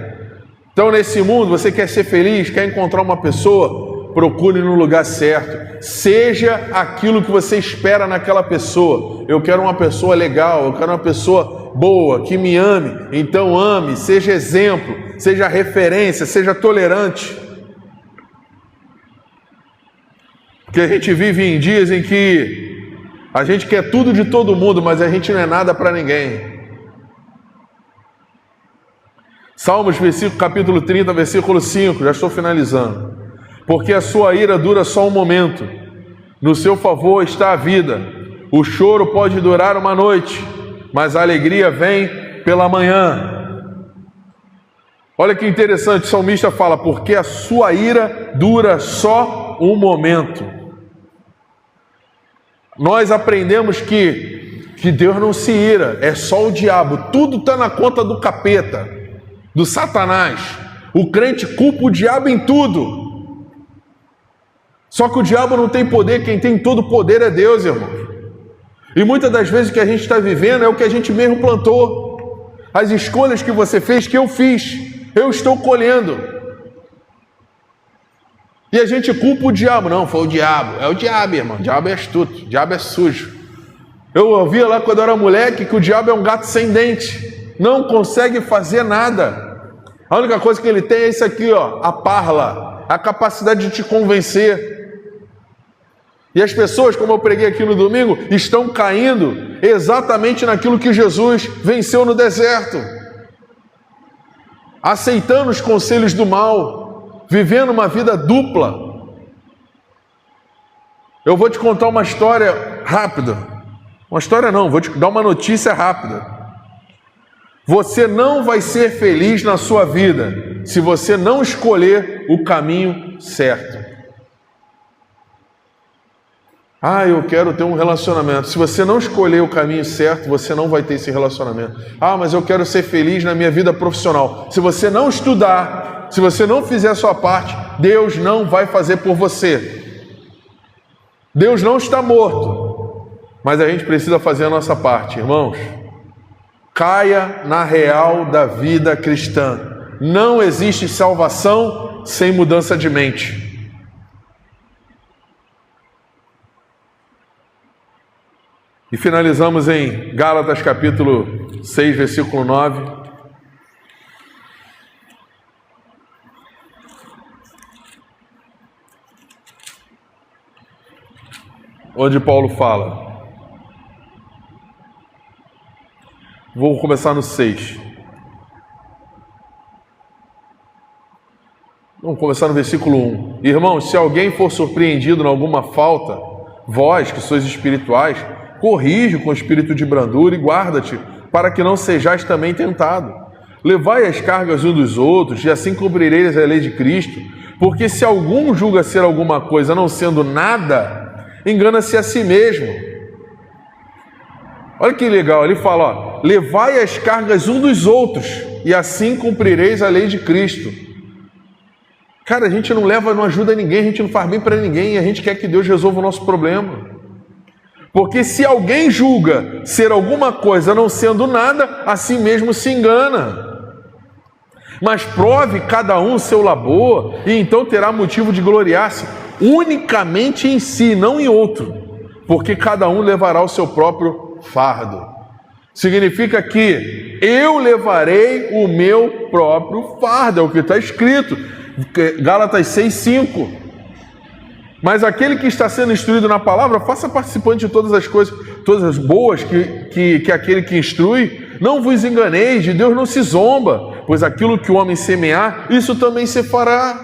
Então, nesse mundo, você quer ser feliz, quer encontrar uma pessoa, procure no lugar certo. Seja aquilo que você espera naquela pessoa. Eu quero uma pessoa legal, eu quero uma pessoa boa, que me ame. Então ame, seja exemplo, seja referência, seja tolerante. Porque a gente vive em dias em que a gente quer tudo de todo mundo, mas a gente não é nada para ninguém. Salmos, capítulo 30, versículo 5, já estou finalizando. Porque a sua ira dura só um momento, no seu favor está a vida. O choro pode durar uma noite, mas a alegria vem pela manhã. Olha que interessante, o salmista fala, porque a sua ira dura só um momento. Nós aprendemos que Deus não se ira, é só o diabo, tudo está na conta do capeta, do Satanás. O crente culpa o diabo em tudo. Só que o diabo não tem poder, quem tem todo o poder é Deus, irmãos. E muitas das vezes o que a gente está vivendo é o que a gente mesmo plantou. As escolhas que você fez, que eu fiz, eu estou colhendo. E a gente culpa o diabo. Não, foi o diabo. É o diabo, irmão. O diabo é astuto, o diabo é sujo. Eu ouvia lá quando eu era moleque que o diabo é um gato sem dente. Não consegue fazer nada. A única coisa que ele tem é isso aqui, ó, a parla, a capacidade de te convencer. E as pessoas, como eu preguei aqui no domingo, estão caindo exatamente naquilo que Jesus venceu no deserto. Aceitando os conselhos do mal, vivendo uma vida dupla. Eu vou te contar uma história rápida. Uma história não, vou te dar uma notícia rápida. Você não vai ser feliz na sua vida se você não escolher o caminho certo. Ah, eu quero ter um relacionamento. Se você não escolher o caminho certo, você não vai ter esse relacionamento. Ah, mas eu quero ser feliz na minha vida profissional. Se você não estudar, se você não fizer a sua parte, Deus não vai fazer por você. Deus não está morto, mas a gente precisa fazer a nossa parte, irmãos. Caia na real da vida cristã. Não existe salvação sem mudança de mente. E finalizamos em Gálatas capítulo 6, versículo 9. Onde Paulo fala. Vou começar no 6. Vamos começar no versículo 1. Irmãos, se alguém for surpreendido em alguma falta, vós que sois espirituais, corrige com espírito de brandura e guarda-te, para que não sejais também tentado. Levai as cargas uns dos outros, e assim cumprireis a lei de Cristo, porque se algum julga ser alguma coisa não sendo nada, engana-se a si mesmo. Olha que legal, ele fala, ó, levai as cargas uns dos outros, e assim cumprireis a lei de Cristo. Cara, a gente não leva, não ajuda ninguém, a gente não faz bem para ninguém, e a gente quer que Deus resolva o nosso problema. Porque se alguém julga ser alguma coisa não sendo nada, a si mesmo se engana. Mas prove cada um seu labor, e então terá motivo de gloriar-se unicamente em si, não em outro, porque cada um levará o seu próprio fardo. Significa que eu levarei o meu próprio fardo, é o que está escrito, Gálatas 6:5. Mas aquele que está sendo instruído na palavra, faça participante de todas as coisas, todas as boas que aquele que instrui. Não vos enganeis, de Deus não se zomba, pois aquilo que o homem semear, isso também se fará.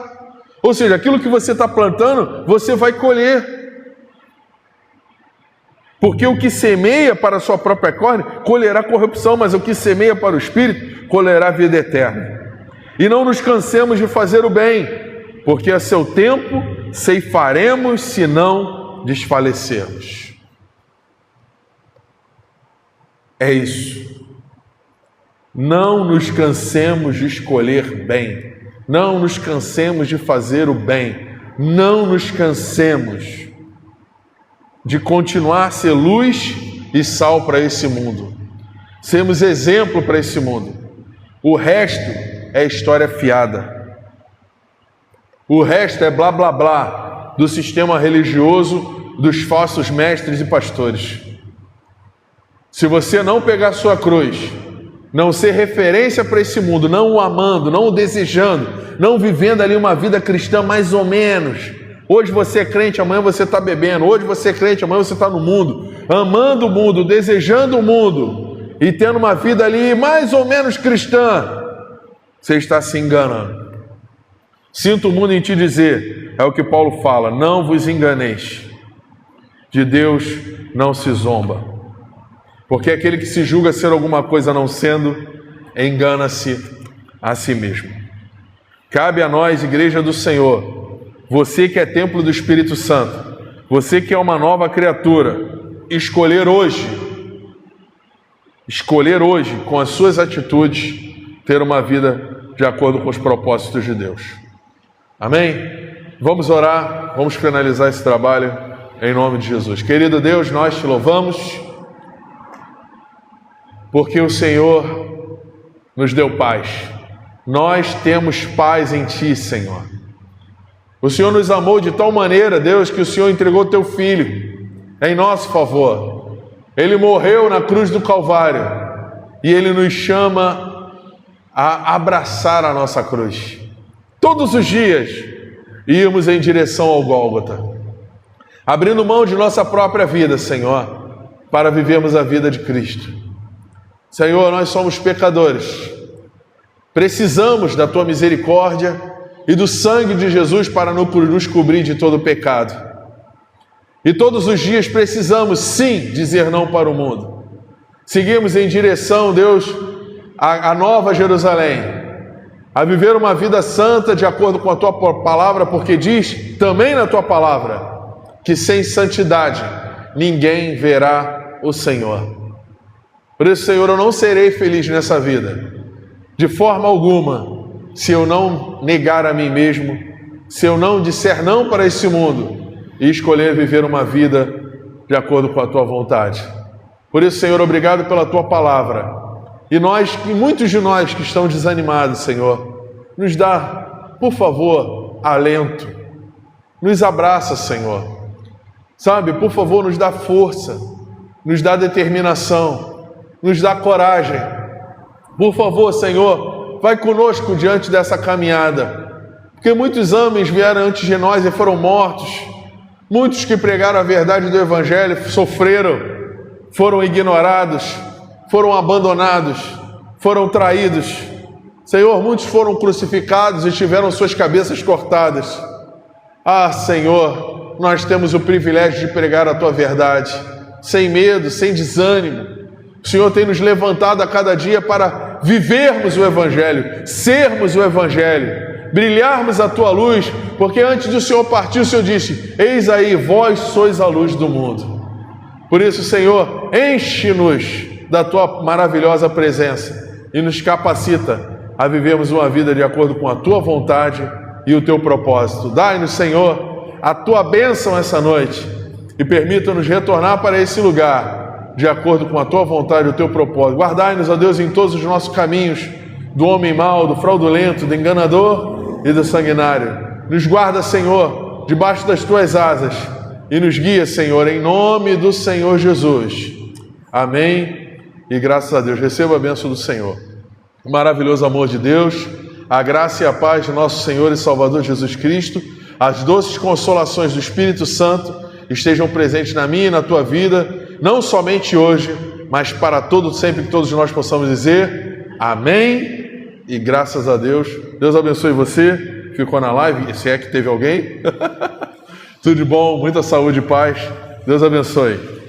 Ou seja, aquilo que você está plantando, você vai colher. Porque o que semeia para a sua própria carne, colherá corrupção, mas o que semeia para o Espírito, colherá vida eterna. E não nos cansemos de fazer o bem, porque a seu tempo ceifaremos se não desfalecermos. É isso. Não nos cansemos de escolher bem. Não nos cansemos de fazer o bem. Não nos cansemos de continuar a ser luz e sal para esse mundo. Sermos exemplo para esse mundo. O resto é história fiada. O resto é blá blá blá do sistema religioso, dos falsos mestres e pastores. Se você não pegar sua cruz, não ser referência para esse mundo, não o amando, não o desejando, não vivendo ali uma vida cristã mais ou menos. Hoje você é crente, amanhã você está bebendo. Hoje você é crente, amanhã você está no mundo. Amando o mundo, desejando o mundo e tendo uma vida ali mais ou menos cristã. Você está se enganando. Sinto o mundo em te dizer, é o que Paulo fala, não vos enganeis. De Deus não se zomba. Porque aquele que se julga ser alguma coisa não sendo, engana-se a si mesmo. Cabe a nós, Igreja do Senhor, você que é templo do Espírito Santo, você que é uma nova criatura, escolher hoje, com as suas atitudes, ter uma vida de acordo com os propósitos de Deus. Amém? Vamos orar, vamos finalizar esse trabalho em nome de Jesus. Querido Deus, nós te louvamos, porque o Senhor nos deu paz. Nós temos paz em Ti, Senhor. O Senhor nos amou de tal maneira, Deus, que o Senhor entregou Teu Filho em nosso favor. Ele morreu na cruz do Calvário e Ele nos chama a abraçar a nossa cruz. Todos os dias íamos em direção ao Gólgota, abrindo mão de nossa própria vida, Senhor, para vivermos a vida de Cristo. Senhor, nós somos pecadores, precisamos da Tua misericórdia e do sangue de Jesus para nos cobrir de todo pecado. E todos os dias precisamos, sim, dizer não para o mundo. Seguimos em direção, Deus, à Nova Jerusalém, a viver uma vida santa de acordo com a Tua palavra, porque diz também na Tua palavra que sem santidade ninguém verá o Senhor. Por isso, Senhor, eu não serei feliz nessa vida, de forma alguma, se eu não negar a mim mesmo, se eu não disser não para esse mundo e escolher viver uma vida de acordo com a Tua vontade. Por isso, Senhor, obrigado pela Tua palavra. E muitos de nós que estão desanimados, Senhor, nos dá, por favor, alento. Nos abraça, Senhor. Sabe, por favor, nos dá força, nos dá determinação, nos dá coragem. Por favor, Senhor, vai conosco diante dessa caminhada. Porque muitos homens vieram antes de nós e foram mortos. Muitos que pregaram a verdade do Evangelho sofreram, foram ignorados, foram abandonados, foram traídos. Senhor, muitos foram crucificados e tiveram suas cabeças cortadas. Ah, Senhor, nós temos o privilégio de pregar a Tua verdade, sem medo, sem desânimo. O Senhor tem nos levantado a cada dia para vivermos o Evangelho, sermos o Evangelho, brilharmos a Tua luz, porque antes do Senhor partir, o Senhor disse, eis aí, vós sois a luz do mundo. Por isso, Senhor, enche-nos da Tua maravilhosa presença e nos capacita a vivermos uma vida de acordo com a Tua vontade e o Teu propósito. Dai-nos, Senhor, a Tua bênção essa noite e permita-nos retornar para esse lugar de acordo com a Tua vontade e o Teu propósito. Guardai-nos, ó Deus, em todos os nossos caminhos, do homem mau, do fraudulento, do enganador e do sanguinário. Nos guarda, Senhor, debaixo das Tuas asas e nos guia, Senhor, em nome do Senhor Jesus. Amém. E graças a Deus, receba a bênção do Senhor. O maravilhoso amor de Deus, a graça e a paz de nosso Senhor e Salvador Jesus Cristo, as doces consolações do Espírito Santo estejam presentes na minha e na tua vida, não somente hoje, mas para todo sempre, que todos nós possamos dizer amém e graças a Deus. Deus abençoe você. Ficou na live? Se é que teve alguém. Tudo de bom, muita saúde e paz. Deus abençoe.